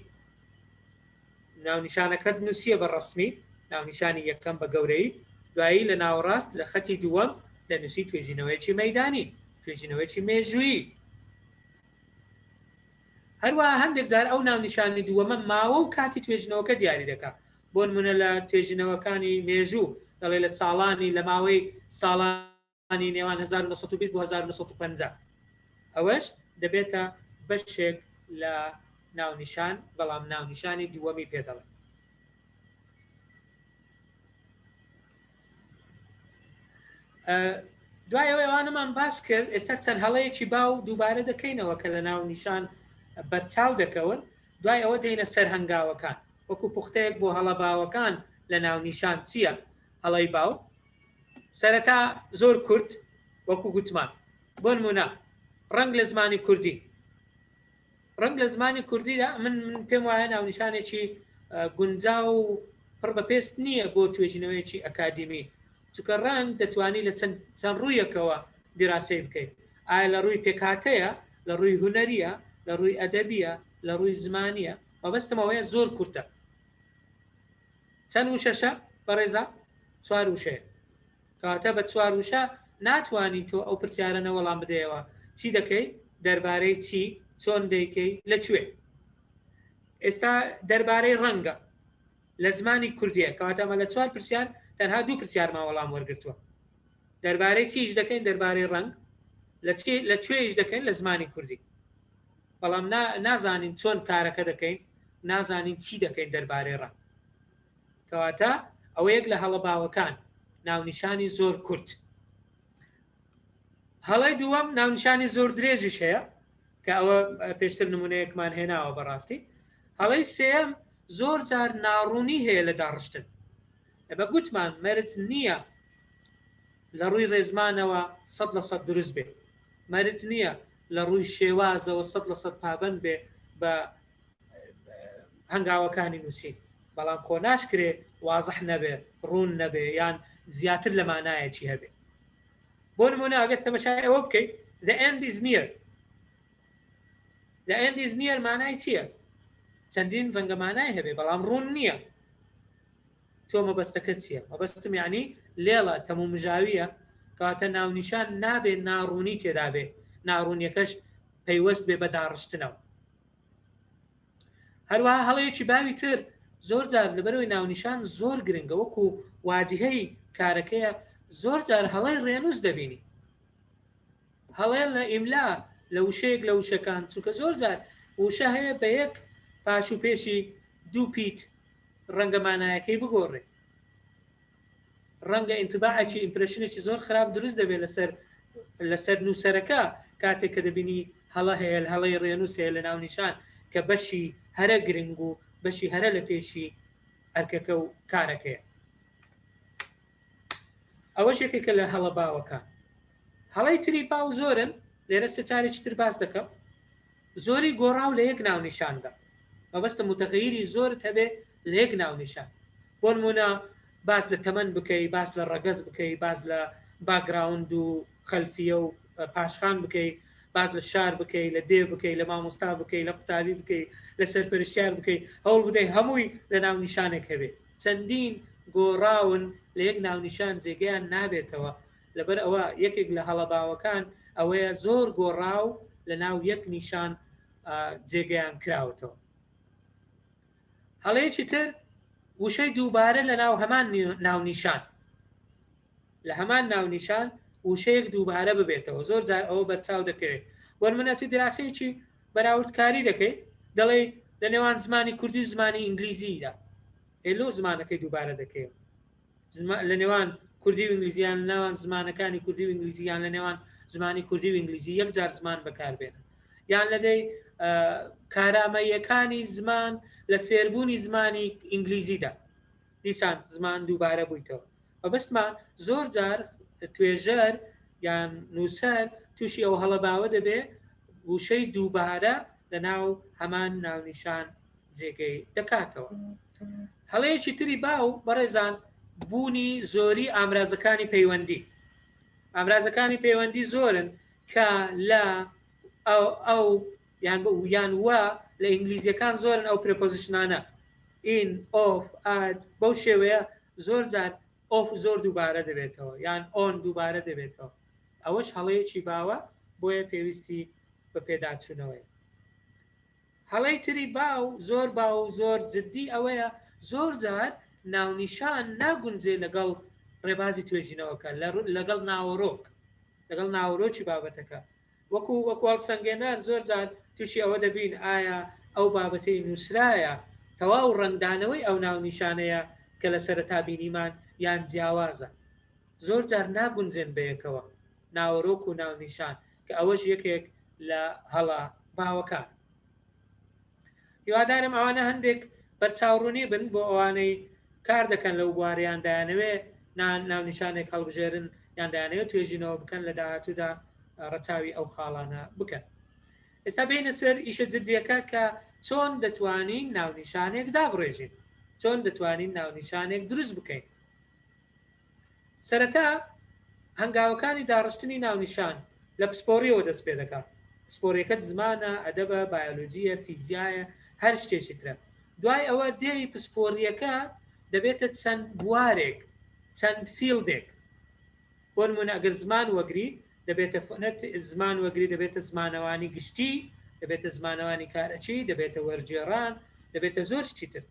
ناونیشانەکەت نووسیە بە ڕسمی ناونیشانی یەکەم بە گەورەی دوایی لە ناوەڕاست لە خەتی دووەم لە نووسی توێژینەوەیکی مەیدانی توێژینەوەیکی مێژووی هەروەها هەندێک جار ئەو ناونیشانی دووەمە ماوە و کاتی توێژنەوەکە دیاری دەکات. بۆ نمونە لە توێژینەوەکانی مێژوو دەڵێ لە ساڵانی لە ماوەی ساڵانی نێوان 1920 بۆ 1950 ئەوەش دەبێتە بەشێک لە ناونیشان، بەڵام ناونیشانی دووەمی پێدەڵێن. دوای ئەوەی ئەوانەمان باس کرد، ئێستا چەند هەڵەیەکی باو دووبارە دەکەینەوە کە لە ناونیشان بەرچاو دەکەون. دوای ئەوە دێنە سەر هەنگاوەکان، وەکو پوختەیەک بۆ هەڵە باوەکان لە ناونیشان چییە؟ هەڵەی باو سەرەتا زۆر کورت، وەکو گوتمان بۆ نمونە ڕەنگ لە زمانی کوردی. ڕەنگ لە زمانی کوردیدا من پێم وایە ناونیشانێکی گونجاو و پڕ بەپێست نییە بۆ توێژینەوەیەکی ئەکادیمی، چونکە ڕەنگ دەتوانی لە چەند ڕوویەکەوە دیراسی بکەیت. ئایا لە ڕووی پێکاتەیە، لە ڕووی هونەریە، لە ڕووی ئەدەبیە، لە ڕووی زمانیە؟ مەبەستمەوەیە زۆر کورتە. چەند وشەشە بەڕێزە؟ 4 وشەیە. کەواتە بە 4 وشە ناتوانین تۆ ئەو پرسیارە نەوەڵام بدەیەوە. چی دەکەی؟ دەربارەی چی؟ چۆن دەیکەی؟ لەکوێ؟ ئێستا دەربارەی ڕەنگە لە زمانی کوردیە، کەواتەمە لە 4 پرسیار تەنها 2 پرسیار ماوەڵام وەرگرتووە. دەربارەی چیش دەکەین؟ دەربارەی ڕەنگ. لە کوێیش دەکەین؟ لە زمانی کوردی. بەڵام نازانین چۆن کارەکە دەکەین، نازانین چی دەکەین دەربارەی ڕەنگ. کەواتە ئەوە یەک لە هەڵە باوەکان، ناونیشانی زۆر کورت. هەڵەی دووەم ناونیشانی زۆر درێژیش هەیە کە ئەوە پێشتر نمونەیەکمان هێناوە بەڕاستی. هەڵەی سێەم زۆر جار ناڕوونی هەیە لە داڕشتن. بە گوتمان مەرج نییە لە ڕووی ڕێزمانەوە 100% دروست بێ، مەرج نییە لە ڕووی شێوازەوە 100% پابند بێ بە هەنگاوەکانی نووسین، بەڵام خۆ ناشکرێ وازح نەبێ، ڕوون نەبێ، یان زیاتر لە مانایەکی هەبێ. بۆ نمونە ئەگەر تەماشای ئەوە بکەیت the end is near. the end is near مانای چییە؟ چەندین ڕەنگە مانای هەبێ، بەڵام ڕوون نییە. تۆ مەبەستەکە چییە؟ مەبەستم یعنی لێڵە تەمومژاویە، کەواتە ناونیشان نابێت ناڕوونی تێدا بێ، ناڕوونیەکەش پەیوەست بێ بە داڕشتنەوە. هەروەها هەڵەیەکی باوی تر زۆر جار لەبەرەوەی ناونیشان زۆر گرنگە، وەکو واجهەی کارەکەیە، زۆر جار هەڵەی ڕێنووس دەبینی، هەڵێن لە ئیملا لە وشەیەک لە وشەکان، چونکە زۆر جار وشە هەیە بە یەک پاش و پێشی 2 پیت ڕەنگە مانایەکەی بگۆڕێ. ڕەنگە ئینتباعێکی ئیمپرشنێکی زۆر خراپ دروست دەبێت لەسەر نووسەرەکە کاتێک کە دەبینی هەڵە هەیە، هەڵەی ڕێنووس هەیە لە ناونیشان کە بەشی هەرە گرنگ و بەشی هەرە لە پێشی ئەرکەکە و کارەکەیە. ئەوە شێکێکە لە هەڵە باوەکان. هەڵەی تری باو زۆرن، لێرە سەچارێکی تر باس دەکەم. زۆری گۆڕاو لە یەک ناونیشاندا، مەبەستە متغیری زۆرت هەبێ لە یەک ناونیشان. بۆ نمونە باس لە تەمەن بکەی، باس لە ڕەگەز بکەی، باس لە باگراوند و خەلفیە و پاشخان بکەی، باس لە شار بکەی، لە دێ بکەی، لە مامۆستا بکەی، لە قوتابی بکەی، لە سەرپەرشتیار بکەی، هەوڵ بدەی هەمووی لە ناونیشانێک هەبێ. چەندین گۆڕاون لە یەک ناونیشان جێگەیان نابێتەوە، لەبەر ئەوە یەکێک لە هەڵە باوەکان ئەوەیە زۆر گۆڕاو لە ناو یەک نیشان جێگەیان کراوەتەوە. هەڵەیەکی تر وشەی دووبارە لە ناو هەمان ناونیشان، لە هەمان ناونیشان وشەیەک دووبارە ببێتەوە، زۆر جار ئەوە بەرچاو دەکەوێت. وەرمنە تو دراسەیەکی بەراوردکاری دەکەیت، دەڵێ لە نێوان زمانی کوردی و زمانی ئینگلیزیدا ئێلۆ زمانەکەی دووبارە دەکەوێت، لە نێوان کوردی و ئینگلیزیان، لە نێوان زمانەکانی کوردی و ئینگلیزیان، لە نێوان زمانی کوردی و ئینگلیزی یەکجار زمان بەکاربێنن، یان لەدەی کارامەیەکانی زمان لە فێربوونی زمانی ئینگلیزیدا دیسان زمان دووبارە بوویتەوە. مەبەستمان زۆر جار توێژەر یان نووسەر تووشی ئەو هەڵە باوە دەبێ وشەی دووبارە لە ناو هەمان ناونیشان جێگەی دەکاتەوە. هەڵەیەکی تری باو بەڕێزان بوونی زۆری ئامرازەکانی پەیوەندی. ئامرازەکانی پەیوەندی زۆرن کە لە ئەو یان وە لە ئینگلیزیەکان زۆرن ئەو پرپۆزیشنانە in, off, add، بەو شێوەیە زۆر جار off زۆر دووبارە دەبێتەوە، یان on دووبارە دەبێتەوە. ئەوەش هەڵەیەکی باوە بۆیە پێویستی بە پێداچوونەوەی. هەڵەی تری باو زۆر جددی ئەوەیە زۆر جار ناونیشان ناگونجێ لەگەڵ ڕێبازی توێژینەوەکە لەگەڵ ناوەڕۆکی بابەتەکە وەکو هەڵسەنگێنەر زۆر جار تووشی ئەوە دەبین ئایا ئەو بابەتەی نووسرایە تەواو ڕنگدانەوەی ئەو ناونیشانەیە کە لە سەرەتا بینیمان یان جیاوازە زۆر جار ناگونجێن بەیەکەوە ناوەڕۆک و ناونیشان کە ئەوەش یەکێک لە هەڵا باوەکان هیوادارم ئەوانە هەندێک بەرچاوڕوونی بن بۆ ئەوانەی کار دەکەن لەو بوارەیان دایانەوێ ناونیشانێک هەڵبژێرن یان دایانەوێت توێژینەوە بکەن لە داهاتوودا ڕەچاوی ئەو خاڵانە بکەن ئێستا بینە سەر ئیشە جددیەکە کە چۆن دەتوانین ناونیشانێک دابڕێژین چۆن دەتوانین ناونیشانێک دروست بکەین سەرەتا هەنگاوەکانی داڕشتنی ناونیشان لە پسپۆریەوە دەست پێ دەکات پسپۆریەکەت زمانە ئەدەبە بایۆلۆجیە فیزیایە هەر شتێکی ترە دوای ئەوە دێی پسپۆریەکە دەبێتە چەند بوارێک چەند فیلدێک بۆ نمونە ئەگەر زمان وەگری دەبێتە زمان وەگری دەبێتە زمانەوانی گشتی دەبێتە زمانەوانی کارەچی دەبێتە وەرجێڕان دەبێتە زۆر شتی تر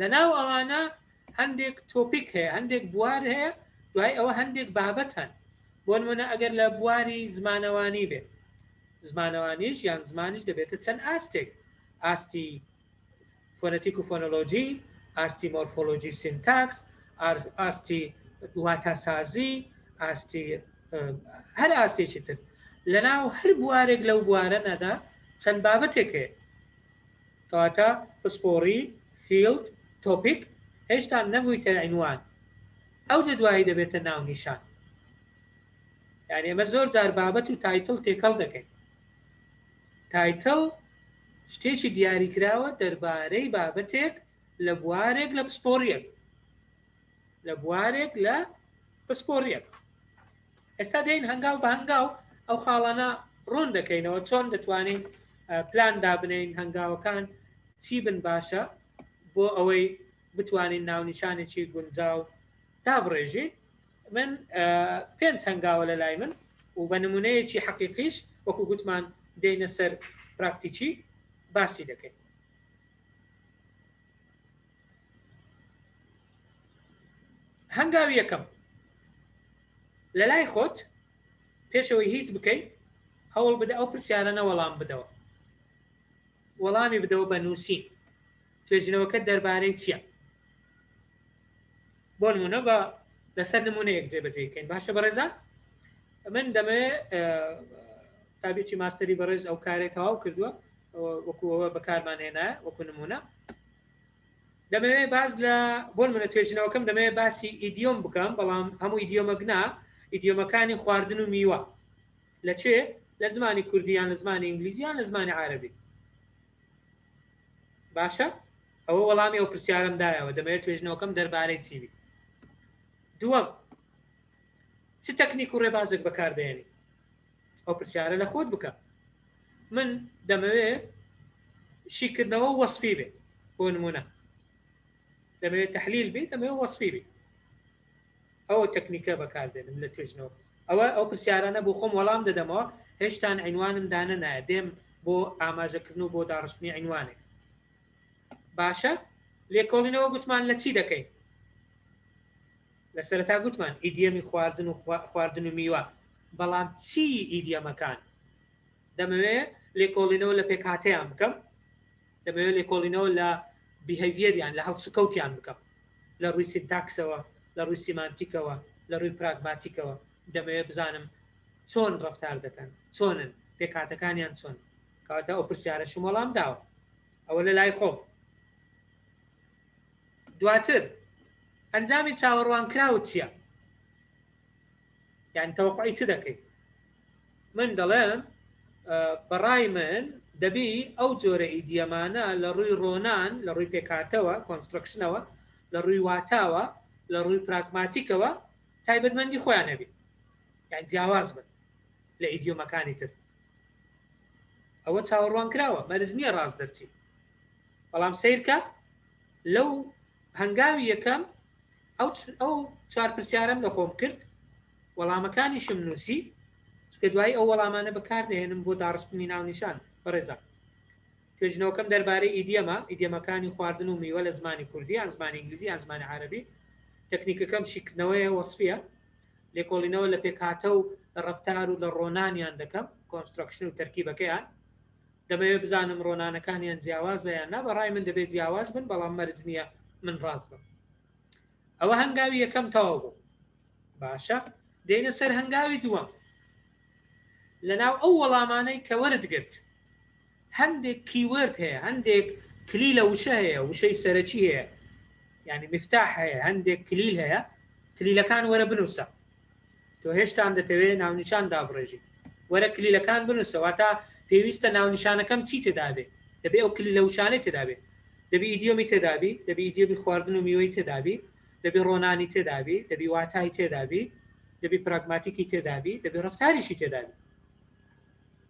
لەناو ئەوانە هەندێک تۆپیک هەیە هەندێک بوار هەیە دوای ئەوە هەندێک بابەت هەن بۆ نمونە ئەگەر لە بواری زمانەوانی بێت زمانەوانیش یان زمانیش دەبێتە چەند ئاستێک ئاستی فۆنەتیک و فۆنۆلۆجی ئاستی مۆرفۆلۆجی سینتاکس ئاستی واتاسازی ئاستی هەر ئاستێکی تر لەناو هەر بوارێک لەو بوارە نەدا چەند بابەتێک هەیە کەواتە پسپۆری فیلد تۆپیک هێشتا نەبوویتە عنوان ئەوجە دوایی دەبێتە ناونیشان یعنی ئەمە زۆر جار بابەت و تایتڵ تێکەڵ دەکەین تایتڵ شتێکی دیاریکراوە دەربارەی بابەتێک لە بوارێک لە پسپۆریەک لە بوارێک لە پسپۆریەک ئێستا دەین هەنگاو بە هەنگاو ئەو خاڵانە ڕوون دەکەینەوە چۆن دەتوانین پلان دابنین هەنگاوەکان چی بن باشە بۆ ئەوەی بتوانین ناونیشانێکی گونجاو دابڕێژی من 5 هەنگاوە لە لای من و بە نمونەیەکی حەقیقیش وەکو گوتمان دێنە سەر پراکتیکی باسی دەکەین هەنگاوی یەکەم لە لای خۆت پێشەوەی هیچ بکەیت هەوڵ بدە ئەو پرسیارانە وەڵام بدەوە وەڵامی بدەوە بە نووسین توێژینەوەکە دەربارەی چییە بۆ نمونە بە لەسەر نمونەیەک جێبەجێکەین باشە بەڕێزان من دەمەوێت تابێکی ماستەری بەڕێز ئەو کارێک تەواو کردووە وەکوەوە بەکارمانهێنایە وەکو نمونە دەمەوێت باز لە بۆ منە توێژینەوەکەم دەمەوێت باسی ئیدیۆم بکەم بەڵام هەموو ئیدیۆمە گنا ئیدیۆمەکانی خواردن و میوە لەچێ لە زمانی کوردیان لە زمانی ئینگلیزیان لە زمانی عەرەبی باشە ئەوە وەڵامی ئەو پرسیارم دایەوە دەمەوێت توێژینەوەکەم دەربارەی چیبی دووەم چ تەکنیک و ڕێبازێک بەکاردێنی ئەو پرسیارە لە خۆت بکە من دەمەوێت شیکردنەوە وەسفی بێت بۆ نمونە دەمەوێت تەحلیل بێت دەمەوێت وەسفی بێت ئەوە تەکنیکە بەکاردێنم لە توێژنەوە ئەو پرسیارانە بۆ خۆم وەڵام دەدەمەوە هێشتان عنوانم دانە نایە دێم بۆ ئاماژەکردن و بۆ داڕشتنی عنوانێک باشە لێکۆڵینەوە گوتمان لە چی دەکەین لە سەرەتا گوتمان ئیدیەمی خواردن و میوە بەڵام چی ئیدیەمەکان دەمەوێت لێکۆڵینەوە لە پێکهاتەیان بکەم دەمەوێت لێکۆڵینەوە لە بیهەڤیەریان لە هەڵسوکەوتیان بکەم لە ڕووی سینتاکسەوە لە ڕووی سیمانتیکەوە لە ڕووی پراگماتیکەوە دەمەوێت بزانم چۆن ڕەفتار دەکەن چۆنن پێکهاتەکانیان چۆن کەواتە ئەو پرسیارەشم وەڵام داوە ئەوە لە لای خۆم دواتر ئەنجامی چاوەڕوانکراوت چییە یان تەوەقعی چ دەکەیت من دەڵێم بەڕای من دەبی ئەو جۆرە ئیدیەمانە لە ڕووی ڕۆنان لە ڕووی پێکهاتەوە کۆنسترکشنەوە لە ڕووی واتاوە لە ڕووی پراگماتیکەوە تایبەتمەندی خۆیان هەبێت یان جیاواز بن لە ئیدیۆمەکانی تر ئەوە چاوەڕوان کراوە مەرج نییە ڕاست دەرچی بەڵام سیرکە لەو هەنگاوی یەکەم ئەو چوار پرسیارەم لە خۆم کرد وەڵامەکانیشم نووسی چکە دوای ئەو وەڵامانە بەکاردێنم بۆ داڕشتنی ناونیشان بەڕێزان توێژنەوەکەم دەربارەی ئیدیەمەکانی خواردن و میوە لە زمانی کوردی یان زمانی ئینگلیزی یان زمانی عەرەبی. تەکنیکەکەم شیکردنەوەیە وەسفیە، لێکۆڵینەوە لە پێکهاتە و لە ڕەفتار و لە ڕۆنانیان دەکەم، کۆنسترکشن و تەرکیبەکەیان. دەبێت بزانم ڕۆنانەکانیان جیاوازە یان نا، بەڕای من دەبێت جیاواز بن، بەڵام مەرج نییە من ڕاست بم. ئەوە هەنگاوی یەکەم تەواو بوو. باشە، دێنە سەر هەنگاوی دووەم. لەناو ئەو وەڵامانەی کە وەردگرت هەندێک کیوەرد هەیە، هەندێک کلیل لە وشە هەیە، وشەی سەرەکی هەیە، یعنی مفتاح هەیە، هەندێک کلیل هەیە، کلیلەکان وەرە بنووسە. تۆ هێشتان دەتەوێت ناونیشان دابڕێژی، وەرە کلیلەکان بنووسەوە تا پێویستە ناونیشانەکەم چی تێدابێ، دەبێ ئەو کلیل لە وشانەی تێدابێ، دەبی ئیدیۆمی تێدابی، دەبی ئیدیۆمی خواردن و میوەی تێدابی، دەبی ڕۆنانی تێدابی، دەبی واتای تێدابی، دەبی پراگماتیکی تێدابی، دەبی ڕەفتاریشی تێدابی.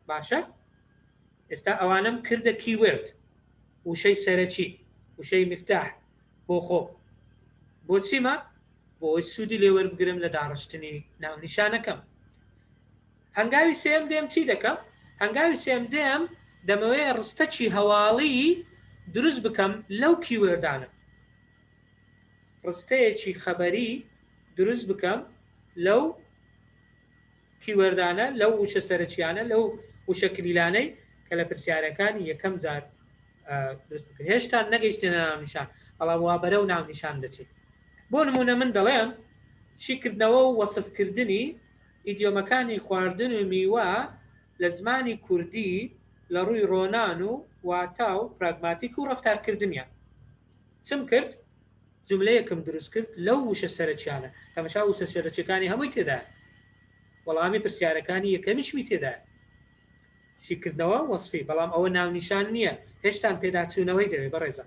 باشە، ئێستا ئەوانم کردە کیوەرد، وشەی سەرەکی، وشەی مفتاح بۆ خۆ. بۆ چیمە؟ بۆی سوودی لێوەربگرم لە داڕشتنی ناونیشانەکەم. هەنگاوی سێم دێم چی دەکەم؟ هەنگاوی سێم دێم دەمەوێت ڕستەکی هەواڵی دروست بکەم لەو کیوەردانە، ڕستەیەکی خەبەری دروست بکەم لەو کیوەردانە، لەو وشە سەرەکیانە، لەو وشە کلیلانەی کە لە پرسیارەکانی یەکەم جار دروست بکەم. هێشتا نەگەیشتێنە ناونیشان، بەڵام وا بەرە و ناونیشان دەچێت. بۆ نمونە من دەڵێم شیکردنەوە و وەسفکردنی ئیدیۆمەکانی خواردن و میوە لە زمانی کوردی لە ڕووی ڕۆنان و واتا و پراگماتیک و ڕەفتارکردنیان. چم کرد؟ جملەیەکم دروست کرد لەو وشە سەرەکیانە، تەماشا وشە سەرەکیەکانی هەمووی تێدایە، وەڵامی پرسیارەکانی یەکەمیشمی تێدایە. شیکردنەوە وەسفی، بەڵام ئەوە ناونیشان نییە، هێشتان پێداچوونەوەی دەوێت بەڕێزە.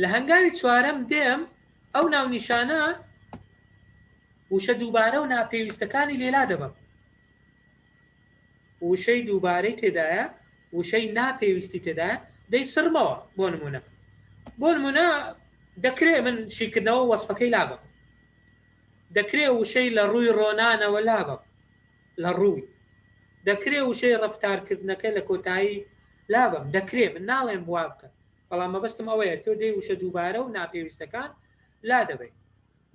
لە هەنگاوی چوارەم دێم ئەو ناونیشانە وشە دووبارە و ناپێویستەکانی لێلا دەبم. وشەی دووبارەی تێدایە، وشەی ناپێویستی تێدایە، دەی سرمەوە. بۆ نمونە دەکرێت من شیکردنەوە وەسفەکەی لابم، دەکرێت وشەی لە ڕووی ڕۆنانەوە لابم، لە ڕووی دەکرێت وشەی ڕەفتارکردنەکە لە کۆتایی لابم، دەکرێت، من ناڵێم وا بکەن، بەڵام مەبەستم ئەوەیە تۆ دەی وشە دووبارە و ناپێویستەکان لا دەبێت.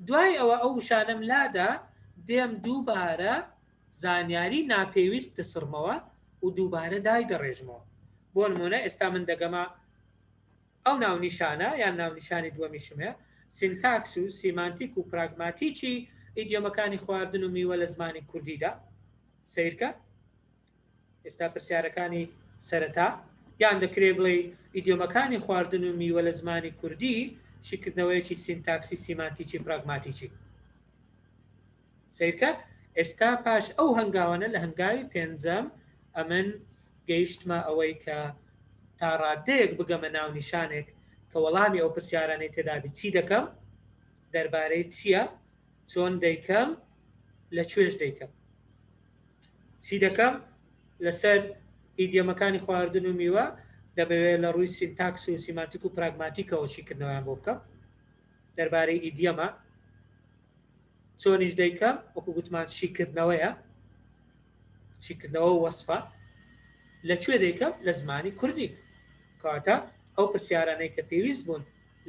دوای ئەوە ئەو وشانەم لادا دێم دووبارە زانیاری ناپێویست دەسڕمەوە و دووبارە دای دەڕێژمەوە. بۆ نمونە ئێستا من دەگەمە ئەو ناونیشانە یان ناونیشانی دووەمیشم هەیە، سینتاکس و سیمانتیک و پراگماتیکی ئیدیۆمەکانی خواردن و میوە لە زمانی کوردیدا سیرکە. ئێستا پرسیارەکانی سەرەتا یان دەکرێت بڵێ ئیدیۆمەکانی خواردن و میوە لە زمانی کوردی شیکردنەوەیەکی سینتاکسی سیمانتیکی پراگماتیکی سیرکە. ئێستا پاش ئەو هەنگاوانە لە هەنگاوی پێنجەم ئەمن گەیشتمە ئەوەی کە تا ڕادەیەک بگەمە ناونیشانێک کە وەڵامی ئەو پرسیارانەی تێدابی چی دەکەم، دەربارەی چییە، چۆن دەیکەم، لە کوێش دەیکەم، چی دەکەم لەسەر ئیدیۆمەکانی خواردن و میوە دەبێت لە ڕووی سینتاکس و سیمانتیک و پراگماتیکەوە شیکردنەوەیان بۆ بکەم، دەربارەی ئیدیۆمە چۆنیش دەیکەم، وەکو گوتمان شیکردنەوەیە، شیکردنەوە وەسفە، لەکوێ دەیکەم، لە زمانی کوردی. کاتە ئەو پرسیارانەی کە پێویست بوون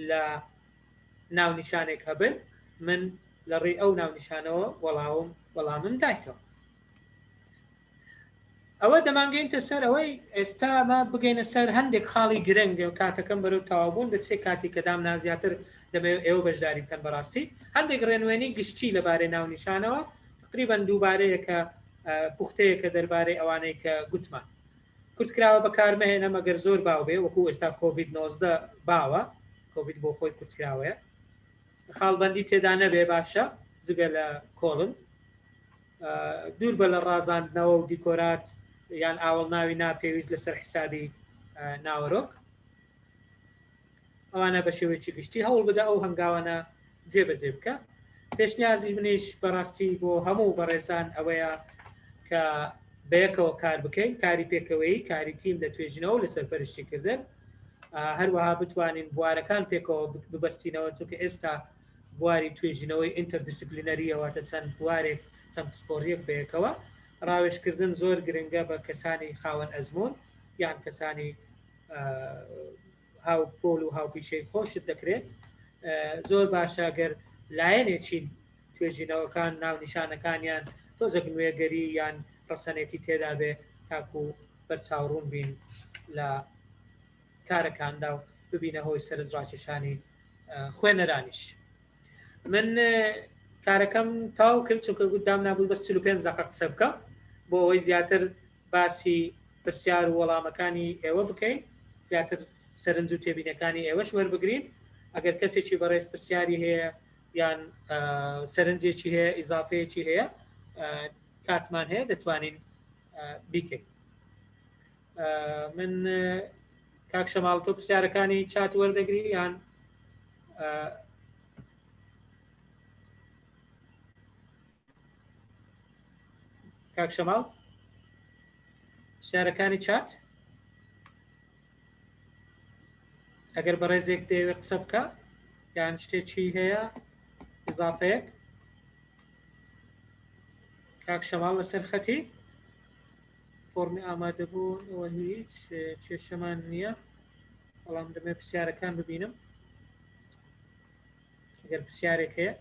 لە ناونیشانێک هەبن من لە ڕێی ئەو ناونیشانەوە وەڵامم دایتەوە. ئەوە دەمانگەینتە سەر ئەوەی ئێستامە بگەینە سەر هەندێک خاڵی گرنگ و کاتەکەم بەرەو تەواوبوون دەچێت کاتی کە دامنا زیاتر دەبێت ئێوە بەشداری بکەن. بەڕاستی هەندێک ڕێنوێنی گشتی لەبارەی ناونیشانەوە تقریباً دووبارەیە کە پوختەیە کە دەربارەی ئەوانەی کە گوتمان کورتکراوە بەکارمەهێنە مەگەر زۆر باو بێ، وەکو ئێستا کۆڤید-19 باوە، کۆڤید بۆ خۆی کورتکراوەیە، خاڵبەندی تێدا نەبێ باشە جگە لە کۆڵن، دوور بە لە ڕازاندنەوە و دیکۆرات یان ئاوڵ ناوی ناپێویست لەسەر حسابی ناوەرۆک، ئەوانە بە شێوەیەکی گشتی هەوڵ بدە ئەو هەنگاوانە جێبەجێ بکە. پێشنیازی منیش بەڕاستی بۆ هەموو بەڕێزان ئەوەیە کە بەیەکەوە کار بکەین، کاری پێکەوەی، کاری تیم لە توێژینەوە لەسەر پەرشتیکردن، هەروەها بتوانین بوارەکان پێکەوە ببەستینەوە، چونکە ئێستا بواری توێژینەوەی ئینتەردیسیپلینەریەوەتە چەند بوارێک چەند پسپۆڕیەک بەیەکەوە ڕاوێژکردن زۆر گرنگە بە کەسانی خاوەن ئەزمون یان کەسانی هاو پۆل و هاوپیشەی خۆشت دەکرێت زۆر باشە گەر لایەنێکین توێژینەوەکان ناونیشانەکانیان تۆزە نوێگەری یان ڕەسەنێتی تێدا بێ تاکو بەرچاوڕوون بین لە کارەکاندا و ببینە هۆی سەرنجڕاکێشانی خوێنەرانیش. من کارەکەم تاو کرد چونکە گوتدام نابوو بەس 45 دقیقە قسە بکەم بۆ ئەوەی زیاتر باسی پرسیار و وەڵامەکانی ئێوە بکەین زیاتر سەرنج و تێبینەکانی ئێوەش وەربگرین ئەگەر کەسێکی بەڕێز پرسیاری هەیە یان سەرنجێکی هەیە ئیزافەیەکی هەیە کاتمان هەیە دەتوانین بیکەین. من کاک شەماڵ تۆ پرسیارەکانی چات وەردەگری یان کاک شەماڵ پرسیارەکانی چات ئەگەر بەڕێزێک دەیەوێت قسە بکە یان شتێکی هەیە ئیزافەیەک کاک شەماڵ لەسەر خەتی فۆرمی ئامادەبوون ئەوە هیچ کێشەمان نییە بەڵام دەمێ پرسیارەکان ببینم ئەگەر پرسیارێک هەیە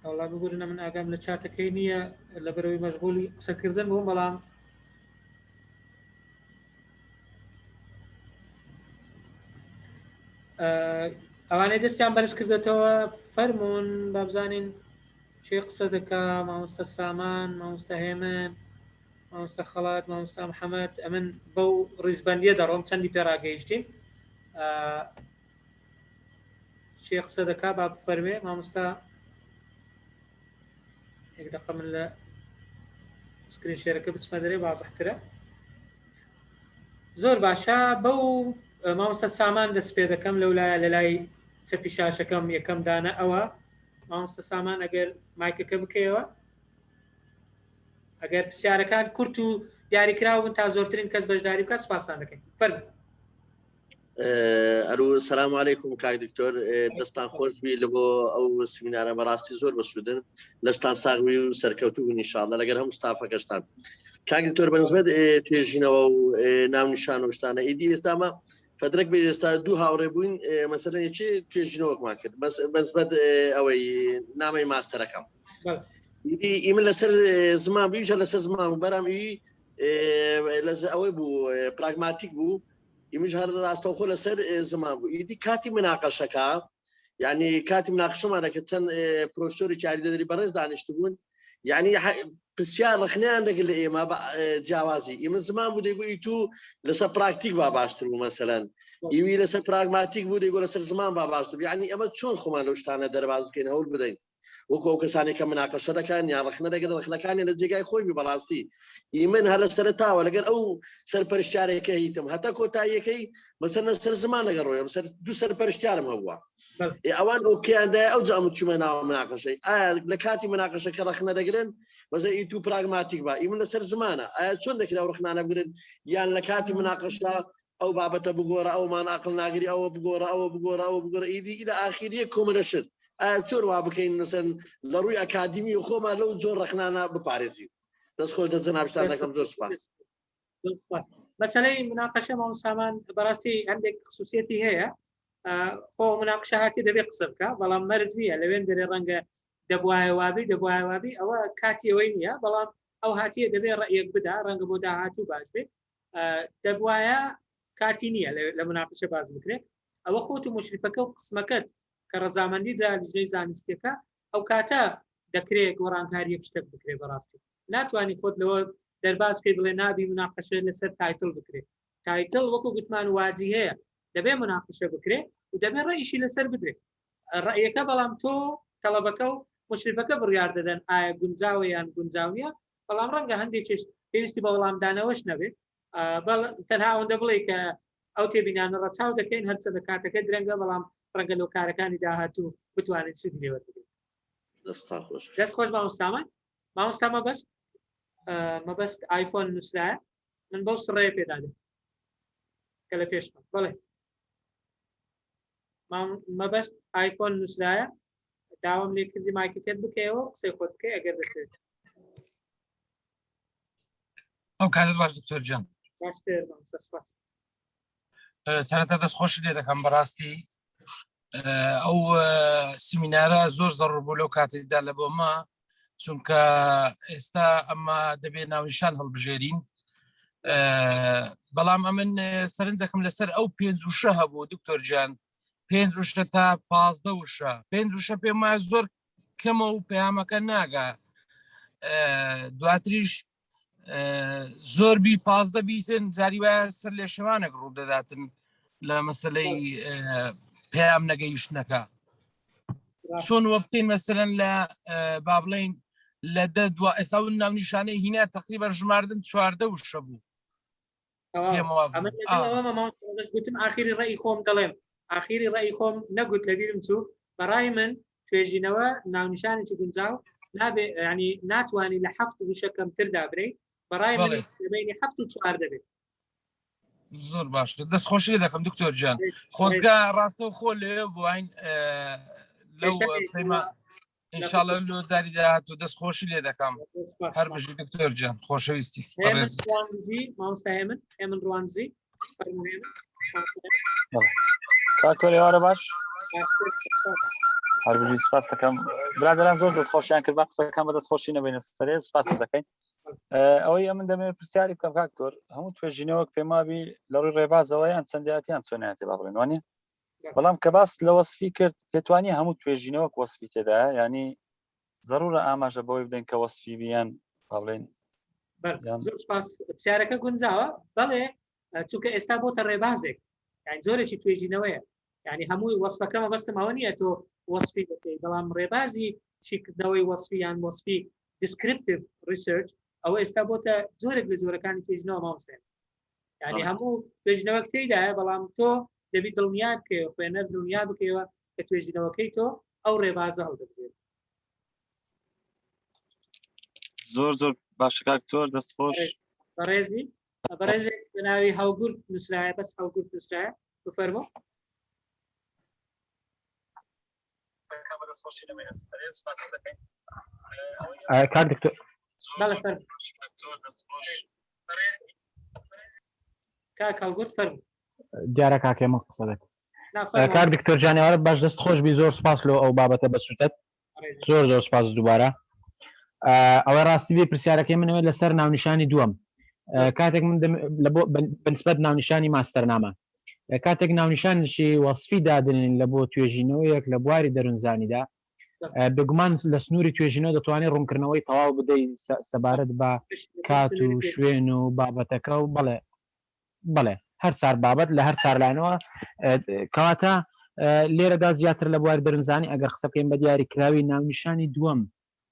ئەوڵا بگورنە من ئاگام لە چاتەکەی نییە لە بەرەوەی مەشغوڵی قسەکردن بووم بەڵام ئەوانەی دەستیان بەرز کردێتەوە فەرمونون با بزانین چێ قسە دەکا مامۆستا سامان مامۆستا هێمن مامۆستا خەڵات مامۆستا محەممەد ئەمن بەو ڕیزبەندیە دەڕۆم چەندی پێڕاگەیشتین چێ قسە دەکا با بفەرمێ مامۆستا یەک دقە من لە سکرین شێرەکە بچمە دەرێ بازەحترە زۆر باشە بەو مامۆستا سامان دەست پێ دەکەم لەولایە لە لای چەپی شاشەکەم یەکەم دانە ئەوە مامۆستا سامان ئەگەر مایکەکە بکەیەوە ئەگەر پرسیارەکان کورت و دیاریکراوە بن تا زۆرترین کەس بەشداری بکات سوپاسان دەکەین فەرموو. ئەلو سلام علیکم کاک دکتۆر دەستان خۆش بی لە بۆ ئەو سمینارە بەڕاستی زۆر بەسوودن لەستان ساغوی و سەرکەوتو بوون ئینشاءڵڵا لەگەر هەموو ستافەکەشتان کاک دکتۆر بەنسبەت توێژینەوە و ناونیشان و شتانە ئیدی ئێستامە فترێک بێ ئێستا دوو هاوڕێ بووین مەسەلەن یەکێ توێژینەوەکمان کرد بەنسبەت ئەوەی نامەی ماستەرەکەم ئیمن لەسەر زمان بوویژە لەسەر زمان بەرام ئەوەی بوو پراگماتیک بوو ئیمش هەر ڕاستەوخۆ لەسەر زمان بوو ئیدی کاتی مناقەشەکە یعنی کاتی مناقشەمانەکە چەند پرۆفسۆری کاریدەری بەڕێز دانیشت بوون یعنی پرسیار ڕخنیان دەگەر لە ئێمە جیاوازی ئێمە زمان بوو دەیگو ئیتو لەسەر پراکتیک با باشتر بوو مەسەلەن ئیوی لەسەر پراگماتیک بوو دەیگو لەسەر زمان با باشتر یعنی ئەمە چۆن خۆمان لەو شتانە دەرباز بکەین هەوڵ بدەین وەکو ئەو کەسانی کە مناقەشە دەکەن یان ڕخنە دەگەن ڕخنەکانی لە جێگای خۆی بەڕاستی ئیمن هەر لە سەرتاوە لەگەر ئەو سەرپەرشتیارێکە هیتم هەتا کۆتاییەکەی مەسەلەن سەر زمان لەگەڕ ڕۆیە دوو سەرپەرشتیارم هەبووە ئەوان ئۆکییاندای ئەو جام چوومە ناوە مناقەشەی ئایا لە کاتی مناقەشەکە ڕخنە دەگرن بەزە ئیتو پراگماتیک با ئیمن لەسەر زمانە ئایا چۆن دەکرا ئەو ڕخنانە بگرن یان لە کاتی مناقەشدا ئەو بابەتە بگۆرە ئەومان عەقڵ ناگیری ئەوە بگۆرە ئەوە بگۆرە ئەوە بگۆرە ئیدی ئیلە ئاخیریە کۆمەلەشت چۆن وا بکەین نسەن لە ڕووی ئەکادمی و خۆمان لەو زۆر ڕخنانە بپارێزین دەست خۆش دەست جەناب دەکەم زۆر سوپاس. مەسەلەی مناقەشە مامۆستامان بەڕاستی هەندێک خصوصیەتی هەیە خۆ مناقشە هاتی دەبێت قسە بکە بەڵام مەرج نییە لەوێن دەرێ ڕەنگە دەبوایە وابی ئەوە کاتی ئەوەی نییە بەڵام ئەو هاتیە دەبێت ڕێیەک بدا ڕەنگە بۆ داهاتوو باش بێت دەبوایە کاتی نییە لە مناقشە باز بکرێت ئەوە خۆت و مشرفەکە و قسمەکەت کە ڕەزامەندی دا لژنەی زانستیەکە ئەو کاتە دەکرێت گۆڕانکاری شتێک بکرێت بەڕاستی ناتوانانی خۆت لەوە دەرباز پێ بڵێ نابی مناقشە لەسەر تایتڵ بکرێت تایتڵ وەکو گوتمان واجی هەیە دەبێ مناقشە بکرێت و دەبێت ڕێیشی لەسەر بدرێت ڕێیەکە بەڵام تۆ تەڵەبەکە و مشرفەکە بڕیار دەدەن ئایا گونجاوە یان گونجاویە بەڵام ڕەنگە هەندێکیش پێویستی بە وەڵامدانەوەش نەبێت تەنها ئەوەندە بڵێ کە ئەو تێبینانە ڕەچاو دەکەین هەرچە لە کاتەکە درەنگە بەڵام ڕەنگە لەو کارەکانی داهاتوو بتوانێت چ لێوە بگرێت. دەست خۆش مامۆستامان مامۆستا مەبەست ئایفۆن نووسرایە من بەو سڕێ پێدادێت کە لە پێشمە بڵێ مەبەست ئایفۆن نووسرایە داوام لێ کردی مایکەکەت بکەیەوە قسەی خۆت بکەی ئەگەر دەکرێت ئەو کاتت باش دکتۆر جان باشتر مامۆستا سوپاس سەرەتا دەستخۆشی لێ دەکەم بەڕاستی ئەو سیمینارە زۆر زەڕ بوو لەو کاتێکدا لە بۆمە چونکە ئێستا ئەمە دەبێت ناونیشان هەڵبژێرین بەڵام ئەمن سەرنجەکەم لەسەر ئەو 5 وشە هەبوو دکتۆر جان 5 وشە تا 15 وشە 5 وشە پێم وایە زۆر کەمە و پەیامەکە ناگا دواتریش زۆربی 15 بیتن جاری وایە سەر لێ شەوانێک ڕوو دەداتن لە مەسلەی پێیام نەگەیشتنەکە چۆن وەبتین مەسەرەن لە با بڵێن لە ئێستا ناونیشانەی هینە تقریبا ژماردن 14 وشە بوو گوتم ئاخیری ڕێی خۆم دەڵێم ئاخیری ڕێی خۆم نەگوت لەبیرم چوو بەڕای من توێژینەوە ناونیشانێکی گونجاو نابێ ینی ناتوانانی لە 7 وشە کەمتر دابرێ بەڕای من لەبینی 7 و 4 دەبێت زۆر باش دەستخۆشی دەکەم دکتۆر جان خۆزگا ڕاستە خۆ لێ بووین لەو ئینشاءڵە لۆ داری داهات و دەستخۆشی لێ دەکەم هەر بژی دکتۆر جان خۆشەویستی مامۆستا هێمن ڕوانزی کاکتۆر ئێوارە باش هەربژی سپاس دەکەم برادران زۆر دەستخۆشیان کرد با قسەکان بە دەستخۆشی نەبێنە سەرێ سپاس دەکەین ئەوەی ئەمن دەمێت پرسیاری بکەم کاکتۆر هەموو توێژینەوەک پێمابی لە ڕووی ڕێبازەوەیان چەندیاتیان چۆنیاتی با بڵێن وانە بەڵام کە باس لە وەسفی کرد پێتوانی هەموو توێژینەوەک وەسفی تێدایە ینی ضرورە ئاماژە بەوەی بدەین کە وەسفی بیان با بڵێن زۆر سپاس پرسیارەکە گونجاوە بەڵێ چونکە ئێستا بۆتە ڕێبازێک یعنی زۆرێکی توێژینەوەیە ینی هەمووی وەسفەکەمە بەستم ئەوە نییە تۆ وەسفی بکەیت بەڵام ڕێبازی چیکردنەوەی وەسفی یان وەسفی دیسکریپتیڤ ریسرچ ئەوە ئێستا بۆتە زۆرێک لە زۆرەکانی توێژینەوە مامۆستایان ینی هەموو توێژینەوەک تێدایە بەڵام تۆ دەبی دڵنیا بکەوە خوێنەر دڵنیا بکەوە کە توێژینەوەکەی تۆ ئەو ڕێبازە هەڵدەبژێت زۆر زۆر باشە کاکتۆر دەستخۆش بەڕێزی بەڕێزێک بە ناوی هەڵگورت نووسرایە بەس هەڵگورت نووسرایە بفەرمۆ کار دکتۆر هەڵگورت فەرمۆ دیارە کاکێمە قسە دەکەم کار دکتۆر جانیوارە باش دەست خۆش بی زۆر سپاس لۆ ئەو بابەتە بەسووتەت زۆر زۆر سپاس دووبارە ئەوە ڕاستی بێ پرسیارەکەی منەوە لەسەر ناونیشانی دووەم کاتێک من بەنسبەت ناونیشانی ماستەرنامە کاتێک ناونیشانشی وەسفی دادنین لە بۆ توێژینەوەیەک لە بواری دەروونزانیدا بگومان لە سنووری توێژینەوە دەتوانێت ڕوونکردنەوەی تەواو بدەیت سەبارەت بە کات و شوێن و بابەتەکە و بەڵێ هەر سار بابەت لە هەر سارلانەوە کەواتە لێرەدا زیاتر لە بواری دەروونزانی ئەگەر قسە بکەین بە دیاریکراوی ناونیشانی دووەم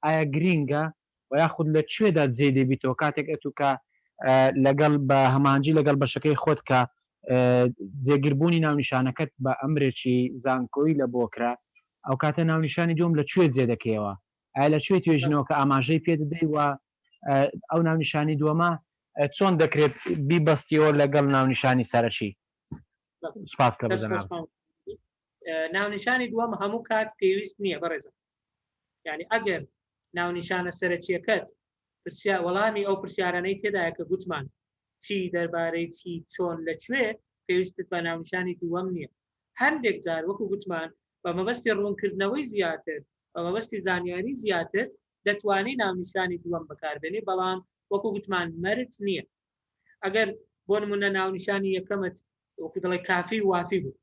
ئایا گرینگە و یاخود لە کوێدا جێ دەبیتەوە کاتێک ئەتوکە لەگەڵ بە هەمانجی لەگەڵ بەشەکەی خۆت کە جێگیربوونی ناونیشانەکەت بە ئەمرێکی زانکۆی لە بۆکرا ئەو کاتە ناونیشانی دوم لە کوێ جێ دەکەیەوە ئایا لە کوێ توێژنەوە کە ئاماژەی پێ دەدەی و ئەو ناونیشانی دووەمە چۆن دەکرێت بیبەستیەوە لەگەڵ ناونیشانی سەرەکی سپاس لە بزنام ناونیشانی دووەم هەموو کات پێویست نییە بەڕێزم یعنی ئەگەر ناونیشانە سەرەکیەکەت وەڵامی ئەو پرسیارانەی تێدایە کە گوتمان چی دەربارەی چی چۆن لەکوێ پێویستت بە ناونیشانی دووەم نییە هەندێک جار وەکو گوتمان بە مەبەستی ڕوونکردنەوەی زیاتر بە مەبەستی زانیاری زیاتر دەتوانی ناونیشانی دووەم بەکاربێنی بەڵام وەکو گوتمان مەرج نییە ئەگەر بۆ نمونە ناونیشانی یەکەمت وەکو دەڵێ کافی و وافی بوو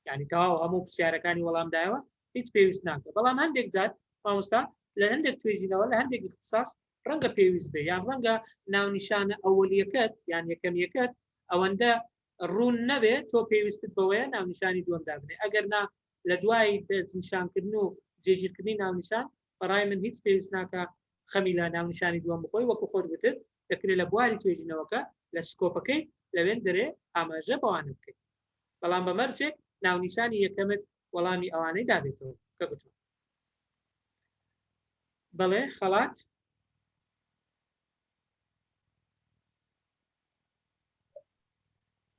یعنی تەواو هەموو پرسیارەکانی وەڵامدایەوە هیچ پێویست ناکە بەڵام هەندێک جار مامۆستا لە هەندێک توێژینەوە لە هەندێک اختصاص ڕەنگە پێویست بێ یان ڕەنگە ناونیشانە ئەوەلیەکەت یان یەکەمیەکەت ئەوەندە ڕوون نەبێت تۆ پێویستت بەوەیە ناونیشانی دووەم دابنێ ئەگەر نا لە دوای دەستنیشانکردن و جێگیرکردنی ناونیشان بەڕای من هیچ پێویست ناکە خەمی لە ناونیشانی دووەم بخۆی وەکو خۆت گوتت دەکرێت لە بواری توێژینەوەکە لە سکۆپەکەی لەوێن دەرێ ئاماژە بەوانە بکەیت بەڵام بە مەرجێک ناونیشانی یەکەمت وەڵامی ئەوانەی دابێتەوە کە گوتم بەڵێ خەڵات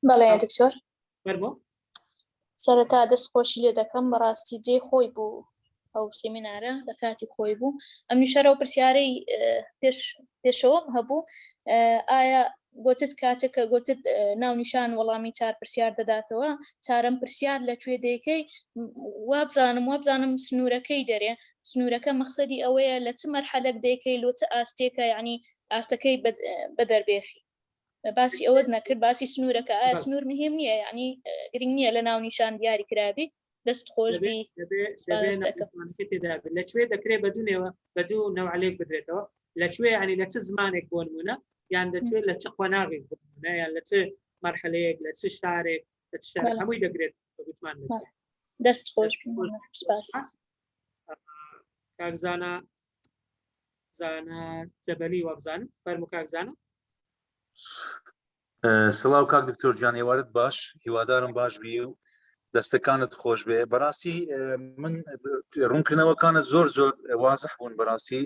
بەڵێ دکتۆر فەرمۆ سەرەتا دەستخۆشی لێ دەکەم بەڕاستی جێ خۆی بوو ئەو سێمینارە لە کاتی خۆی بوو ئەم نیشارە و پرسیارەی پێشەوەم هەبوو ئایا گوتت کاتێک کە گوتت ناونیشان وەڵامی 4 پرسیار دەداتەوە چارەم پرسیار لەکوێ دەیکەی وابزانم سنوورەکەی دەرێ سنوورەکە مەقسەدی ئەوەیە لە چ مەرحەلەک دەیکەی لۆ چ ئاستێکە یعنی ئاستەکەی بە دەربێخی باسی ئەوە نەکرد باسی سنوورەکە ئایا سنوور مهم نییە یعنی گرنگ نییە لە ناونیشان دیاری کرابی دەست خۆشبی لەکوێ دەکرێت بەدونێەوە بە دوو نەوعلێک بدرێتەوە لەکوێ ینی لە چ زمانێک بۆ نمونە یان دەچێت لە چ قۆناغێک بمونە یان لە چ مەرحەلەیەک لە چ شارێک لە چ شار هەمووی دەگرێت گوتمان دەست خۆش کاکزانە جەبەلی وابزانم فەرموو کاکزانە سڵاو کاک دکتۆر گیان ێوارت باش هیوادارم باش بی و دەستەکانت خۆش بێ بەڕاستی من ڕوونکردنەوەکانت زۆر وازح بوون بەڕاستی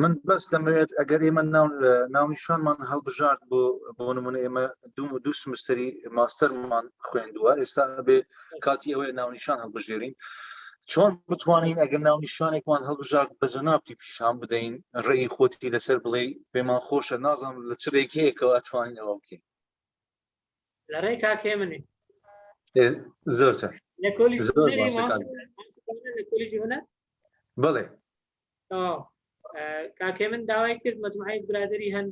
من بەس دەمەوێت ئەگەر ئێمە ناونیشانمان هەڵبژارد بۆ نمونە ئێمە دوو سمستەری ماستەرمان خوێندووە ئێستا بێ کاتی ئەوەیە ناونیشان هەڵبژێرین چۆن بتوانین ئەگەر ناونیشانێکمان هەڵبژارد بە جەنابی پیشان بدەین ڕێی خۆتی لەسەر بڵێ پێمان خۆشە نازانم لە چرێک هەیەکەوە ئەتوانین ئەوە بکەین لە ڕێی کاکێ منی زۆر لە کۆلیژی هونەر بڵێ کاکێ من داوای کرد مەجموعەی برادری هەن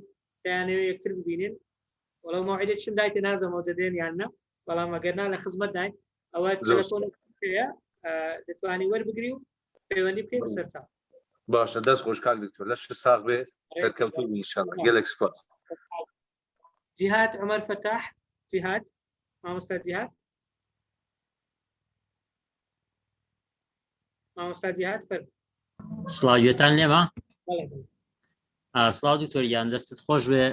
دەیانەوێت یەکتر ببینین وەڵام موعدێک چم دایتە نازەمەوە دەدێن یاننا بەڵام ئەگەرنا لە خزمەت داین ئەوە تەلەفۆنەیە دەتوانی وەربگری و پەیوەندی بکەی بەسەرتا باشە دەست خۆش کاک دکتۆر لەش ساغ بێ سەرکەوتوو ئینشاءالله گەلێک سپاس جیهاد عمەر فەتاح جیهاد مامۆستا جیهاد مامۆستا جیهاد فەرموو سڵاویەتان لێمە سڵاو دکتۆریان دەستت خۆش بێ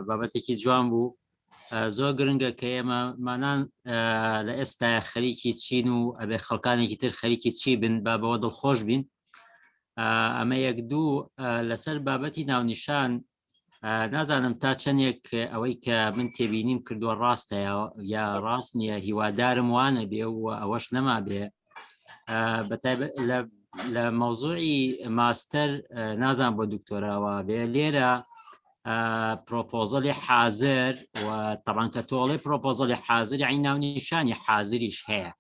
بابەتێکی جوان بوو زۆر گرنگە کە ئێمەمانان لە ئێستا خەریکی چین و ئەبێ خەڵکانێکی تر خەریکی چی بن با بەوە دڵخۆش بین ئەمە یەک دوو لەسەر بابەتی ناونیشان نازانم تا چەندێک ئەوەی کە من تێبینیم کردووە ڕاستە یا ڕاست نییە هیوادارم وانە بێ و ئەوەش نەما بێ لە مەوزوعی ماستەر نازان بۆ دکتۆراوە بێ لێرە پرۆپۆزەلی حازر و طبعاً کە تۆڵی پرۆپۆزەلی حازر یعنی ناونیشانی حازریش هەیە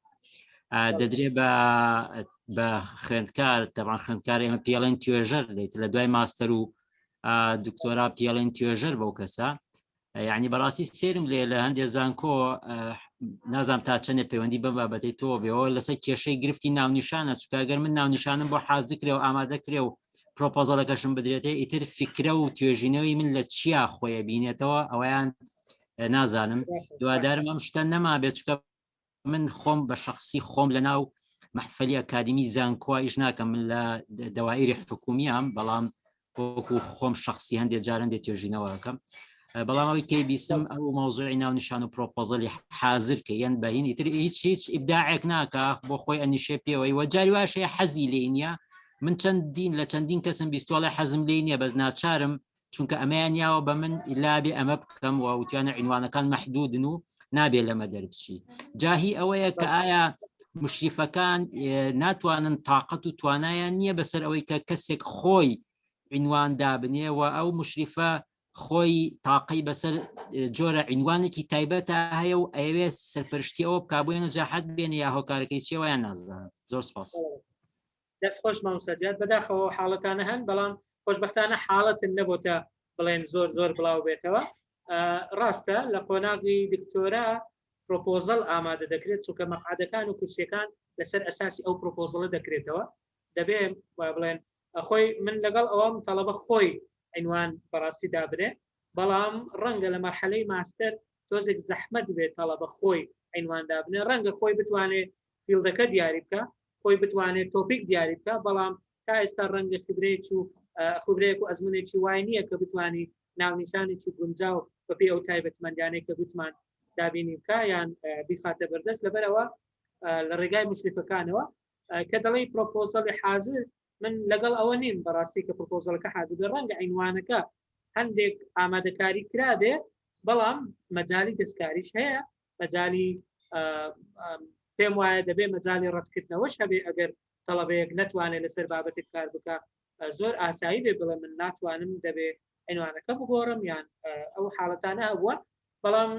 دەدرێت بە خوێندکار طبعاً خوێندکار ئێمە پێڵێن توێژەر دەیت لە دوای ماستەر و دکتۆرا پێڵێن توێژەر بەو کەسە یعنی بەڕاستی سێرم لێ لە هەندێک زانکۆ نازانم تا چەندێک پەیوەندی بەم بابەتەی تۆ بێەوە لەسەر کێشەی گرفتی ناونیشانە چکەگەر من ناونیشانم بۆ حازکرێ و ئامادە کرێ و پرۆپۆزەڵەکەشم بدرێتێ ئیتر فکرە و توێژینەوەی من لە چیا خۆیە بینێتەوە ئەویان نازانم دوادارم ئەم شتە نەما بێت چکە من خۆم بە شخصی خۆم لە ناو محفلی ئەکادمی زانکۆ ئیش ناکەم من لە دەوائری حکومیام بەڵام وەکو خۆم شخصی هەندێک جار هەندێک توێژینەوەکەم بەڵام ئەوی کەی بیستم ئەو مەوزوعی ناونیشان و پرۆپۆزەلی حازر کە یەن بەهین ئیتر هیچ ئیبداعێک ناکە بۆ خۆی ئەنیشێ پێوەی وە جاری واشەیە حەزی لێ نییە من چەندین کەسم بیستوەڵی حەزم لێ نییە بەس ناچارم چونکە ئەمەیان یاوە بە من ئیلابێ ئەمە بکەم و وتیانە عینوانەکان مەحدودن و نابێت لەمە دەربچی جاهی ئەوەیە کە ئایا مشریفەکان ناتوانن تااقەت و توانایان نییە بەسەر ئەوەی کە کەسێک خۆی عینوان دابنێەوە ئەو مشریفە خۆی تاقی بەسەر جۆرە عینوانێکی تایبەتە هەیە و ئەوێ سەرپەرشتی ئەوە بکبووە نەجاحەت بێنە یا هۆکارەکەی چیەوەیان نازانم زۆر سپاس دەست خۆش مامۆستاجیات بەداخەوە حاڵەتانە هەن بەڵام خۆشبەختانە حاڵەتن نەبووتە بڵێن زۆر بڵاو بێتەوە ڕاستە لە قۆناغی دکتۆرا پرۆپۆزەل ئامادە دەکرێت چونکە مەقعدەکان و کورسیەکان لەسەر ئەساسی ئەو پرۆپۆزەڵە دەکرێتەوە دەبێ بڵێن خۆی من لەگەڵ ئەوەم تەڵەبە خۆی عنوان بەڕاستی دابرێ بەڵام ڕەنگە لە مەرحەلەی ماستەر تۆزێک زەحمەت بێت تەڵەبە خۆی عنوان دابنێ ڕەنگە خۆی بتوانێت فیلدەکە دیاری بکە خۆی بتوانێت تۆپیک دیاری بکە بەڵام تا ئێستا ڕەنگە خبرەیەک و ئەزمونێکی وای نییە کە بتوانی ناونیشانێکی گونجاو بەپێ ئەو تایبەتمەندانەی کە گوتمان دابینی بکە یان بیخاتە بەردەست لەبەرەوە لە ڕێگای مشرفەکانەوە کە دەڵی پرۆپۆزەلی حازر من لەگەڵ ئەوە نیم بەڕاستی کە پرۆپۆزەلەکە حازر ڕەنگە عینوانەکە هەندێک ئامادەکاری کرابێ بەڵام مەجای دەستکاریش هەیە مەجای پێم وایە دەبێت مەجای ڕەتکردنەوەش هەبێ ئەگەر تەڵەبەیەک نەتوانێت لەسەر بابەتێک کار بکە زۆر ئاسایی بێ بڵێ من ناتوانم دەبێت عنوانەکە بگۆڕم یان ئەو حاڵەتانە هەبووە بەڵام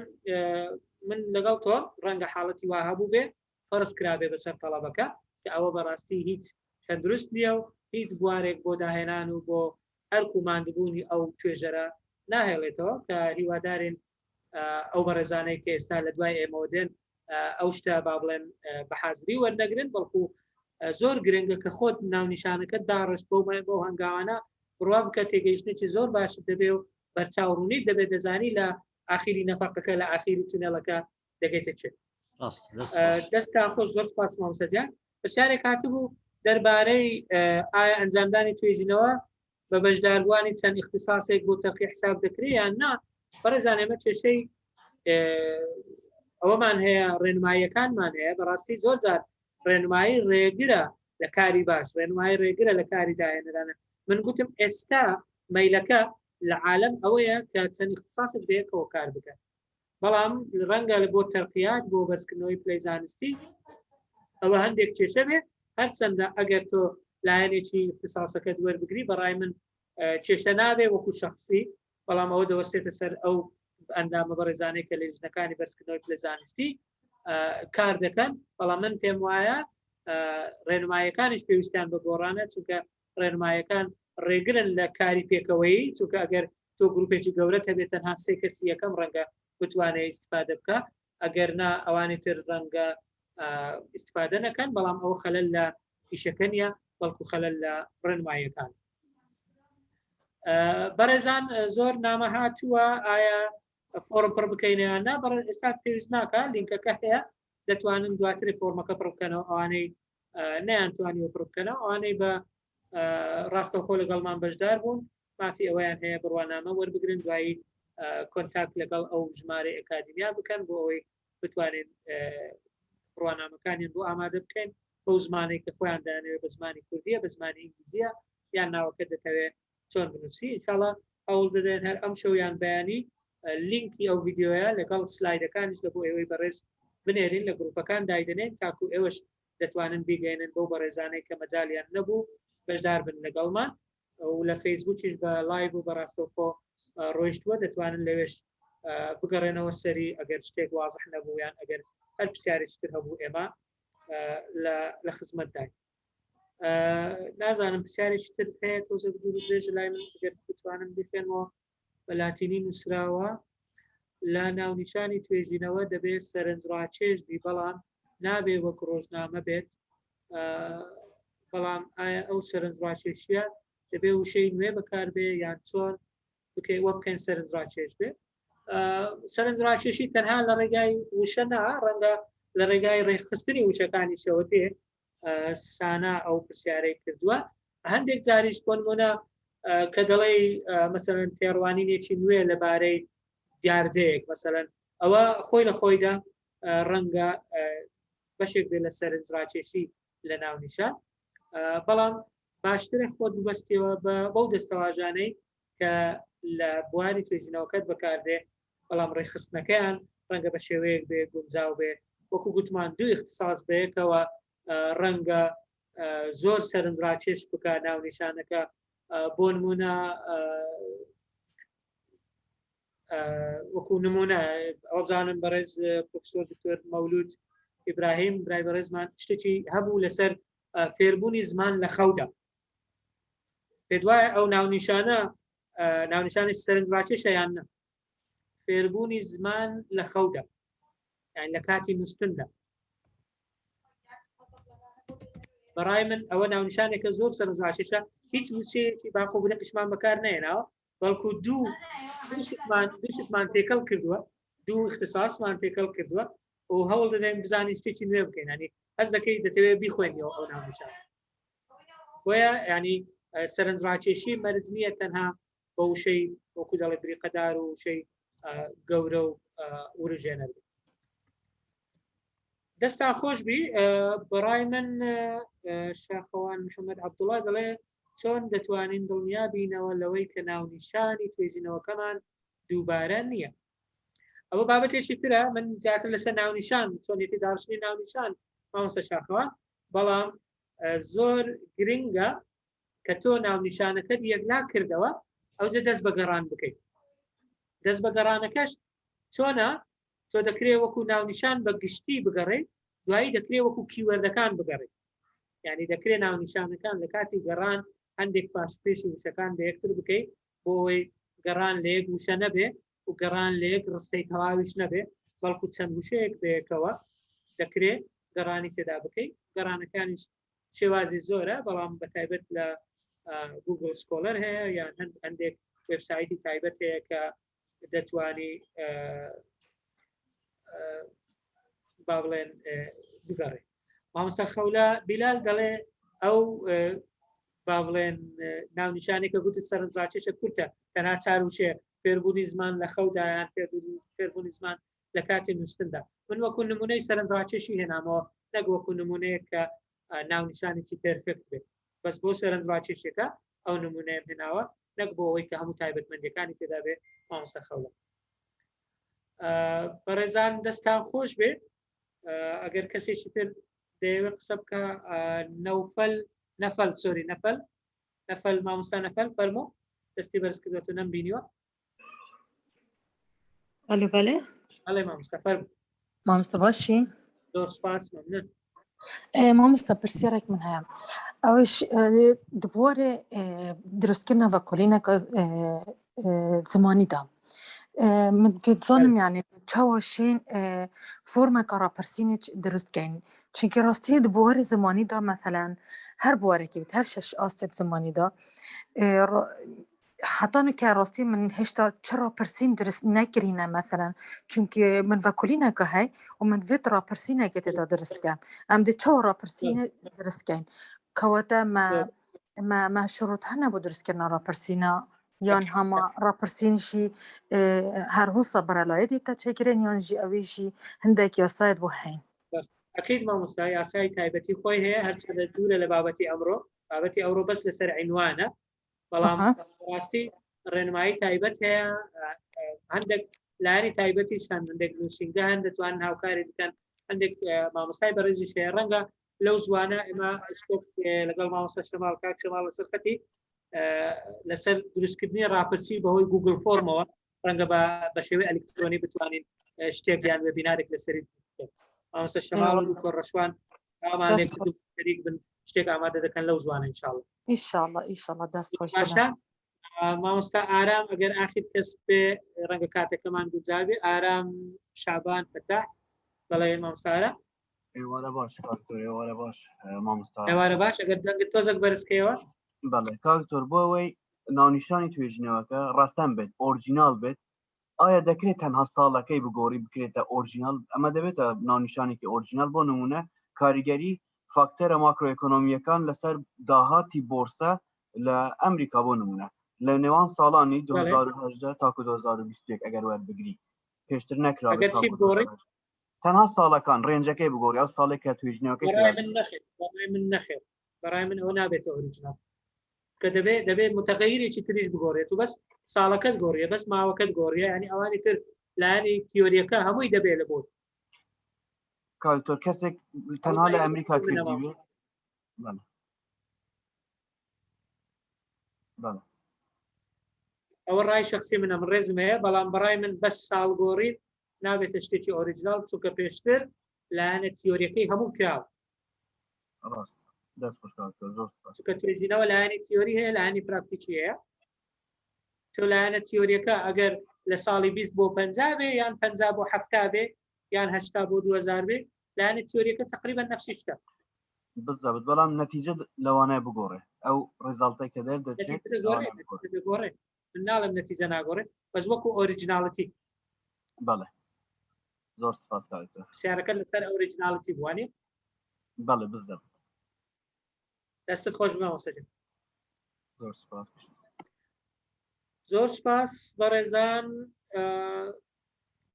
من لەگەڵ تۆ ڕەنگە حاڵەتی وا هەبوو بێ فەرز کرابێ بەسەر تەڵەبەکە کە ئەوە بەڕاستی هیچ تەندروست نییە و هیچ بوارێک بۆ داهێنان و بۆ هەرکو ماندبوونی ئەو توێژەرە ناهێڵێتەوە کە هیوادارین ئەو بەڕێزانەی کە ئێستا لە دوای ئێمەوە دێن ئەو شتە با بڵێن بە حازری وەرنەگرن بەڵکو زۆر گرنگە کە خۆت ناونیشانەکەت داڕشت بۆ هەنگاوانە بڕوا بکە تێگەیشتێکی زۆر باشت دەبێ و بەرچاوڕوونیت دەبێت دەزانی لە ئاخیری نەفەقەکە لە ئاخیری تونێڵەکە دەگەیتە چێت دەستان خۆش زۆر سپاس مامۆستاجان پرسیارێک هاتبوو دەربارەی ئایا ئەنجامدانی توێژینەوە بە بەشداربووانی چەند اختصاسێک بۆ تەقی حساب دەکرێت یان نا بەڕێزان ئێمە کێشەی ئەوەمان هەیە ڕێنماییەکانمان هەیە بەڕاستی زۆر جار ڕێنمایی ڕێگرە لە کاری باش ڕێنمایی ڕێگرە لە کاری داهێنەرانە من گوتم ئێستا مەیلەکە لە عالم ئەوەیە کە چەند اختصاسێک بەیەکەوە کار بکەن بەڵام ڕەنگە لە بۆ تەرقیات بۆ بەسکردنەوەی پلەی زانستی ئەوە هەندێک کێشە بێ هەرچەندە ئەگەر تۆ لایەنێکی اختصاسەکەت وەربگری بەڕای من کێشە نابێ وەکو شخصی بەڵام ئەوە دەوەستێتە سەر ئەو ئەندامە بەڕێزانەی کە لێژنەکانی بەرزکردنەوەی پلە زانستی کار دەکەن بەڵام من پێم وایە ڕێنماییەکانیش پێویستیان بە گۆڕانە چونکە ڕێنماییەکان ڕێگرن لە کاری پێکەوەی چونکە ئەگەر تۆ گروپێکی گەورە هەبێت تەنها سێ کەسی یەکەم ڕەنگە بتوانێت ئیستفادە بکە ئەگەر نا ئەوانی تر ڕەنگە ئیستفادە نەکەن بەڵام ئەوە خەلەل لە ئیشەکە نیە بەڵکو خەلەل لە ڕێنماییەکان بەڕێزان زۆر نامە هاتووە ئایا فۆرم پڕ بکەینیان نا بەڕێ ئێستا پێویست ناکە لینکەکە هەیە دەتوانن دواتری فۆرمەکە پڕ بکەنەوە ئەوانەی نەیانتوانیوە پڕ بکەنەوە ئەوانەی بە ڕاستەوخۆ لەگەڵمان بەشدار بوون مافی ئەوەیان هەیە بڕوانامە وەربگرن دوایی کۆنتاکت لەگەڵ ئەو ژمارە ئەکادیمیا بکەن بۆ ئەوەی بتوانین ڕوانامەکانیان بۆ ئامادە بکەین بەو زمانەی کە خۆیان دانەوێت بە زمانی کوردیە بە زمانی ئینگلیزیە یان ناوەکە دەتەوێت چۆن بنووسی ئینشاڵڵا هەوڵ دەدەن هەر ئەم شەویان بەیانی لینکی ئەو ڤیددیۆیە لەگەڵ سلایدەکانیش لە بۆ ئێوەی بەڕێز بنێرین لە گروپەکان دایدنێن تاکو ئێوەش دەتوانن بیگەێنن بۆ بەڕێزانەی کە مەجالیان نەبوو بەشدار بن لەگەڵمان و لە فەیسبووکیش بە لایڤ و بەڕاستەوخۆ ڕۆیشتووە دەتوانن لەوێش بگەڕێنەوە سەری ئەگەر شتێک وازح نەبوو یان ئەگەر هەر پرسیارێکتر هەبوو ئێمە لە خزمەت داین نازانم پرسیارێکی تر هەیە تۆزە دوور درێژ لای من ئەگەر بتوانم بخێنەوە بە لاتینی نووسراوە لە ناونیشانی توێژینەوە دەبێت سەرنجڕاکێش بی بەڵام نابێ وەک ڕۆژنامە بێت بەڵام ئایا ئەو سەرنجڕاکێشیە دەبێ وشەی نوێ بەکاربێ یان چۆن بکەی وە بکەین سەرنجڕاکێش بێ سەرنجڕاکێشی تەنها لە ڕێگای وشە نا ڕەنگە لە ڕێگای ڕێخستنی وشەکانی شەوە دێ سانا ئەو پرسیارەی کردووە هەندێک جاریش بۆنمونە کە دەڵێ مەسەلەن پێڕوانینێکی نوێ لەبارەی دیاردەیەک مەسەلەن ئەوە خۆی لە خۆیدا ڕەنگە بەشێک بێ لە سەرنجڕاکێشی لە ناونیشان بەڵام باشترە خۆت ببەستیەوە بەو دەستەواژانەی کە لە بواری توێژینەوەکەت بەکاردێ بەڵام ڕێخستنەکەیان ڕەنگە بە شێوەیەک بێ گونجاو بێ وەکو گوتمان دوو اختصاص بەیەکەوە ڕەنگە زۆر سەرنجڕاکێش بکە ناونیشانەکە بۆ نمونە وەکو نمونە ئەوزانم بەڕێز پرۆفێسۆر دکتۆر مەولود ئیبراهیم برای بەڕێزمان شتێکی هەبوو لەسەر فێربوونی زمان لە خەودا پێ دوایە ئەو ناونیشانی سەرنجڕاکێشە یان نە فێربوونی زمان لە خەودا یان لە کاتی نووسیندا بەڕای من ئەوە ناونیشانێکە زۆر سەرنجڕاکێشە هیچ وچەیەکی باقۆ بنەقشمان بەکار نێناوە بەڵکو دوو شتمان تێکەڵ کردووە دوو اختصاصمان تێکەڵ کردووە و هەوڵ دەدەین بزانین شتێکی نوێ بکەین ینی هەست دەکەی دەتەوێت بیخوێنیەوە ئەو ناونیشان بۆیە ینی سەرنجڕاکێشی مەرج نییە تەنها بە وشەی وەکو دەڵێ بریقەدار و وشەی گەورە و وروژێنەر بێت دەستا خۆش بی بەڕای من شاخەوان محەممەد عەبدوڵڵا دەڵێ چۆن دەتوانین دڵنیا بینەوە لەوەی کە ناونیشانی توێژینەوەکەمان دووبارە نییە ئەوە بابەتێکی ترە من زیاتر لەسەر ناونیشان چۆنیەتی داڕشتنی ناونیشان مامۆستا شاخەوە بەڵام زۆر گرنگە کە تۆ ناونیشانەکەت یەکلا کردەوە ئەوجە دەست بە گەڕان بکەیت دەست بە گەڕانەکەش چۆنە تۆ دەکرێت وەکو ناونیشان بە گشتی بگەڕێت دوایی دەکرێت وەکو کیوەردەکان بگەڕێت یعنی دەکرێت ناونیشانەکان لە کاتی گەڕان هەندێک پاسپێشی وشەکان بە یەکتر بکەیت بۆ ئەوەی گەڕان لە یەک وشە نەبێ و گەڕان لە یەک ڕستەی تەواویش نەبێ بەڵکو چەند وشەیەک بەیەکەوە دەکرێت گەڕانی تێدا بکەیت گەڕانەکانیش شێوازی زۆرە بەڵام بە تایبەت لە گوگل سکۆلەر هەیە یان هەندێک وێبسایتی تایبەت هەیە کە دەتوانی با بڵێن بگەڕێ مامۆستا خەولە بیلال دەڵێ ئەو با بڵێن ناونیشانێکە گوتت سەرنجڕاکێشە کورتە تەنها چار وشەیە فێربوونی زمان لە خەودایان فێربوونی زمان لە کاتی نووسندا من وەکو نمونەی سەرنجڕاکێشی هێنامەوە نەک وەکو نمونەیە کە ناونیشانێکی پێرفێکت بێت بەس بۆ سەرنجڕاکێشێکە ئەو نمونەیە هێناوە نەک بۆ ئەوەی کە هەموو تایبەتمەندیەکانی تێدا بێ مامۆستا خەولە بەڕێزان دەستان خۆش بێ ئەگەر کەسێکی تر دەیەوێت قسە بکە نەفەل سۆری نەفەل مامۆستا نەفەل فەرموو دەستی بەرز کردوەوە نەمبینیوە الو بله ئەڵێ مامۆستا فەرموو مامۆستا باشی زۆر سپاس مەمنون مامۆستا پرسیارێک من هەیە ئەوش دبوارێ دروستکردنە ڤەکۆلینێکە زمانیدا من دەزانم یعنی چاوەشین فۆرمێکە ڕاپرسینێک دروستکەین چونکە ڕاستی دبوارێ زمانیدا مەثەلاً هەر بوارێکی بێت هەر شەش ئاستێک زمانیدا حتى كراستي من هشتا شرا برسين درس نكرينا مثلا چونكي من فاكولينا كهي ومن فيترا برسينا كتدا درس كان ام دي شورا برسينا درس كان كواتا ما شروطها نبو درس كنا را برسينا يان هما را برسين شي هر هو صبر لا يدي تشكرين يان جي اويشي هندك يا سايد بوحين اكيد ما مستعي اساي تايبتي خوي هي هر شد دوله لبابتي امرو بس لسر عنوانه بەڵام ڕاستی ڕێنمایی تایبەت هەیە هەندێک لاری تایبەتیشان هەندێک نووسینگە هەن دەتوانن هاوکاری بکەن هەندێک مامۆستای بەڕێزیش هەیە ڕەنگە لەو زوانە ئێمە شتێک لەگەڵ مامۆستا شەماڵ کاک شەماڵ لەسەر خەتی لەسەر دروستکردنی ڕاپرسی بەهۆی گوگل فۆرمەوە ڕەنگە بە شێوەی ئەلکترۆنی بتوانین شتێک یان وێبینارێک لەسەری مامۆستا شەماڵ و دکتۆر ڕەشوان ئامادەی شەریک بن شتێک ئامادە دەکەن لەو زوانە ئینشاءڵڵا ئینشاءڵڵا دەست خۆش باشە مامۆستا ئارام ئەگەر ئاخر کەس بێ ڕەنگە کاتەکەمان گوجابێ ئارام شعبان فتاح بەڵێ مامۆستا ئارام ئێوارە باش کاکتۆر ئێوارە باش مامۆستا ئێوارە باش ئەگەر دەنگت تۆزێک بەرزکەوە بەڵێ کاکتۆر بۆ ئەوەی ناونیشانی توێژینەوەکە ڕاستەن بێت ئۆرجینال بێت ئایا دەکرێت تەنها ساڵەکەی بگۆڕی بکرێتە ئۆرجینال ئەمە دەبێتە ناونیشانێکی ئۆرجینال بۆ نمونە کاریگەری فاکتەرە ماکرۆئۆکۆنۆمیەکان لەسەر داهاتی بۆرسە لە ئەمریکا بۆ نمونە لە نێوان ساڵانی 2010 تاکو 2021 ئەگەر وەربگری پێشتر نەکرا تەنها ساڵەکان ڕێنجەکەی بگۆڕی ئەو ساڵێک کە توێژینەوەکەی من نەخێت بەڕای من ئەو نابێتە ئۆریجینال کە دەبێت متغیرێکی تریش بگۆڕێت و بەس ساڵەکەت گۆڕیە بەس ماوەکەت گۆڕیە ینی ئەوانی تر لایانی تیۆریەکە هەمووی دەبێت لە بۆ کاکتۆر کەسێک تەنها لە ئەمریکا کردی ئەوە ڕای شخصی منە من ڕێزم هەیە بەڵام بەڕای من بەس ساڵ گۆڕی نابێتە شتێکی ئۆریجینال چونکە پێشتر لایەنە تیۆریەکەی هەموو کراوە چونکە توێژینەوە لایەنی تیۆری هەیە لایەنی پراکتیکی هەیە تۆ لایەنە تیۆریەکە ئەگەر لە ساڵی 20 بۆ 50 بێ یان 50 بۆ 70 بێ یان 80 بۆ 2000 بێ لایەنی تیۆریەکە تقریبا نفسی شتە بالضبط بەڵام نەتیجە لەوانەیە بگۆڕێ ئەو ڕێزاڵتەی کە دەگۆڕێ من ناڵم نەتیجە ناگۆڕێ بەس وەکو ئۆریجیناڵەتی بەڵێ زۆر سپاس کاکتۆر پرسیارەکە لەسەر ئۆریجیناڵەتی بوانێ بەڵێ بالضبط دەستت خۆش بێ مامۆستا زۆر سپاس زۆر سپاس بەڕێزان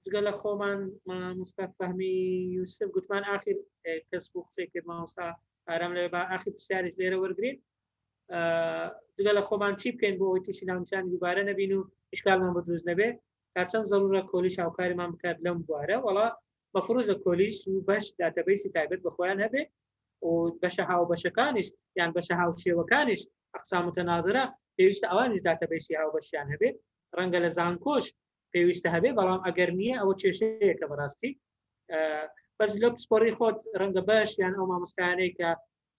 جگە لە خۆمان مامۆستا فەهمی یوسف گوتمان ئاخر کەس بۆ قسەی کرد مامۆستا ئارام لێ بە ئاخر پرسیارێک لێرە وەرگرین جگە لە خۆمان چی بکەین بۆ ئەوەی تووشی ناونیشانی دووبارە نەبین و ئیشکالمان بە دروست نەبێ تا چەند زەرورە کۆلیش هاوکاریمان بکات لەم بوارە وڵا مەفروزە کۆلیش و بەش داتەبەیسی تایبەت بەخۆیان هەبێ و بەشە هاوبەشەکانیش یان بەشە هاوشێوەکانیش ئەقسام متەناظرە پێویستە ئەوانیش داتەبەیسی هاوبەشیان هەبێ ڕەنگە لە زانکۆش پێویستە هەبێ بەڵام ئەگەر نییە ئەوە کێشەیەکە بەڕاستی بەس لە پسپۆڕی خۆت ڕەنگە بەش یان ئەو مامۆستایانەی کە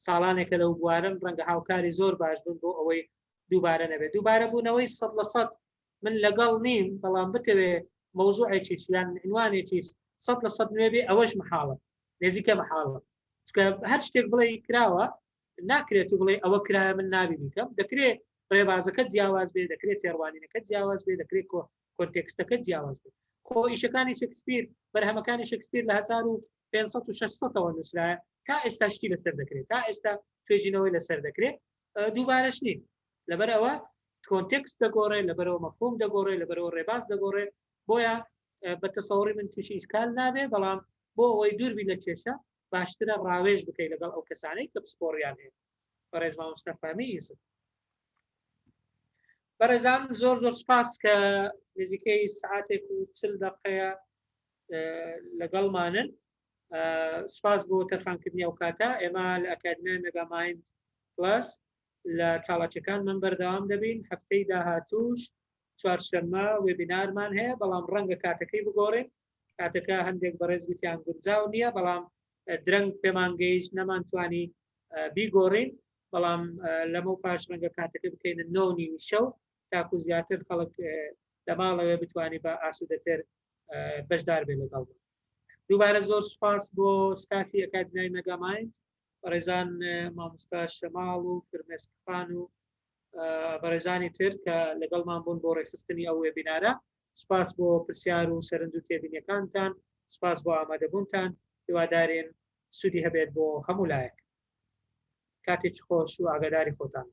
ساڵانێکە لەو بوارن ڕەنگە هاوکاری زۆر باش بن بۆ ئەوەی دووبارە نەبێت دووبارە بوونەوەی 100% من لەگەڵ نیم بەڵام بتەوێ مەوزوعێکی یان عنوانێکی 100% نوێ بێ ئەوەش محاڵە نێزیکە محاڵە هەر شتێک بڵێ کراوە ناکرێت و بڵێ ئەوە کرایە من نابی بیکەم دەکرێت ڕێبازەکە جیاواز بێ دەکرێت تێڕوانینەکە جیاواز بێ دەکرێت کۆنتێکستەکە جیاواز بێت خۆ ئیشەکانی شکسپیر بەرهەمەکانی شکسپیر لە 1500 و 600ەوە نووسرایە تا ئێستا شتی لەسەر دەکرێت تا ئێستا توێژینەوەی لەسەر دەکرێت دووبارەش نین لەبەر ئەوە کۆنتێکست دەگۆڕێ لەبەرەوە مەفهوم دەگۆڕێ لەبەرەوە ڕێباز دەگۆڕێ بۆیە بە تەسەووری من تووشی ئیشکال نابێ بەڵام بۆ ئەوەی دووربی لە کێشە باشترە ڕاوێژ بکەیت لەگەڵ ئەو کەسانەی کە پسپۆڕیان هەیە بەڕێز مامۆستا فامی ئیزم بەڕێزان زۆر سپاس کە نزیکەی سعاتێک و 40 دقەیە لەگەڵمانن سپاس بۆ تەرخانکردنی ئەو کاتە ئێمە لە ئەکادمیای مێگامایند پلس لە چاڵاکیەکان من بەردەوام دەبین هەفتەی داهاتووش چوارشەممە وێبینارمان هەیە بەڵام ڕەنگە کاتەکەی بگۆڕێن کاتەکە هەندێک بەڕێز گوتیان گونجاو نییە بەڵام درەنگ پێمان گەیشت نەمانتوانی بیگۆڕین بەڵام لەمە پاش ڕەنگە کاتەکە بکەین 9 شەو تاکو زیاتر خەڵک لە ماڵەوێ بتوانانی بە ئاسوودەتر بەشدار بێ لەگەڵ دووبارە زۆر سپاس بۆ ستافی ئەکادمیای مێگامایند بەڕێزان مامۆستا شەماڵ و فرمێسکخان و بەڕێزانی تر کە لەگەڵمان بوون بۆ ڕێخستنی ئەو وێبینارە سپاس بۆ پرسیار و سەرنج و تێبینیەکانتان سپاس بۆ ئامادەبوونتان هیوادارێن سوودی هەبێت بۆ هەموو لایەک کاتێکی خۆش و ئاگاداری خۆتان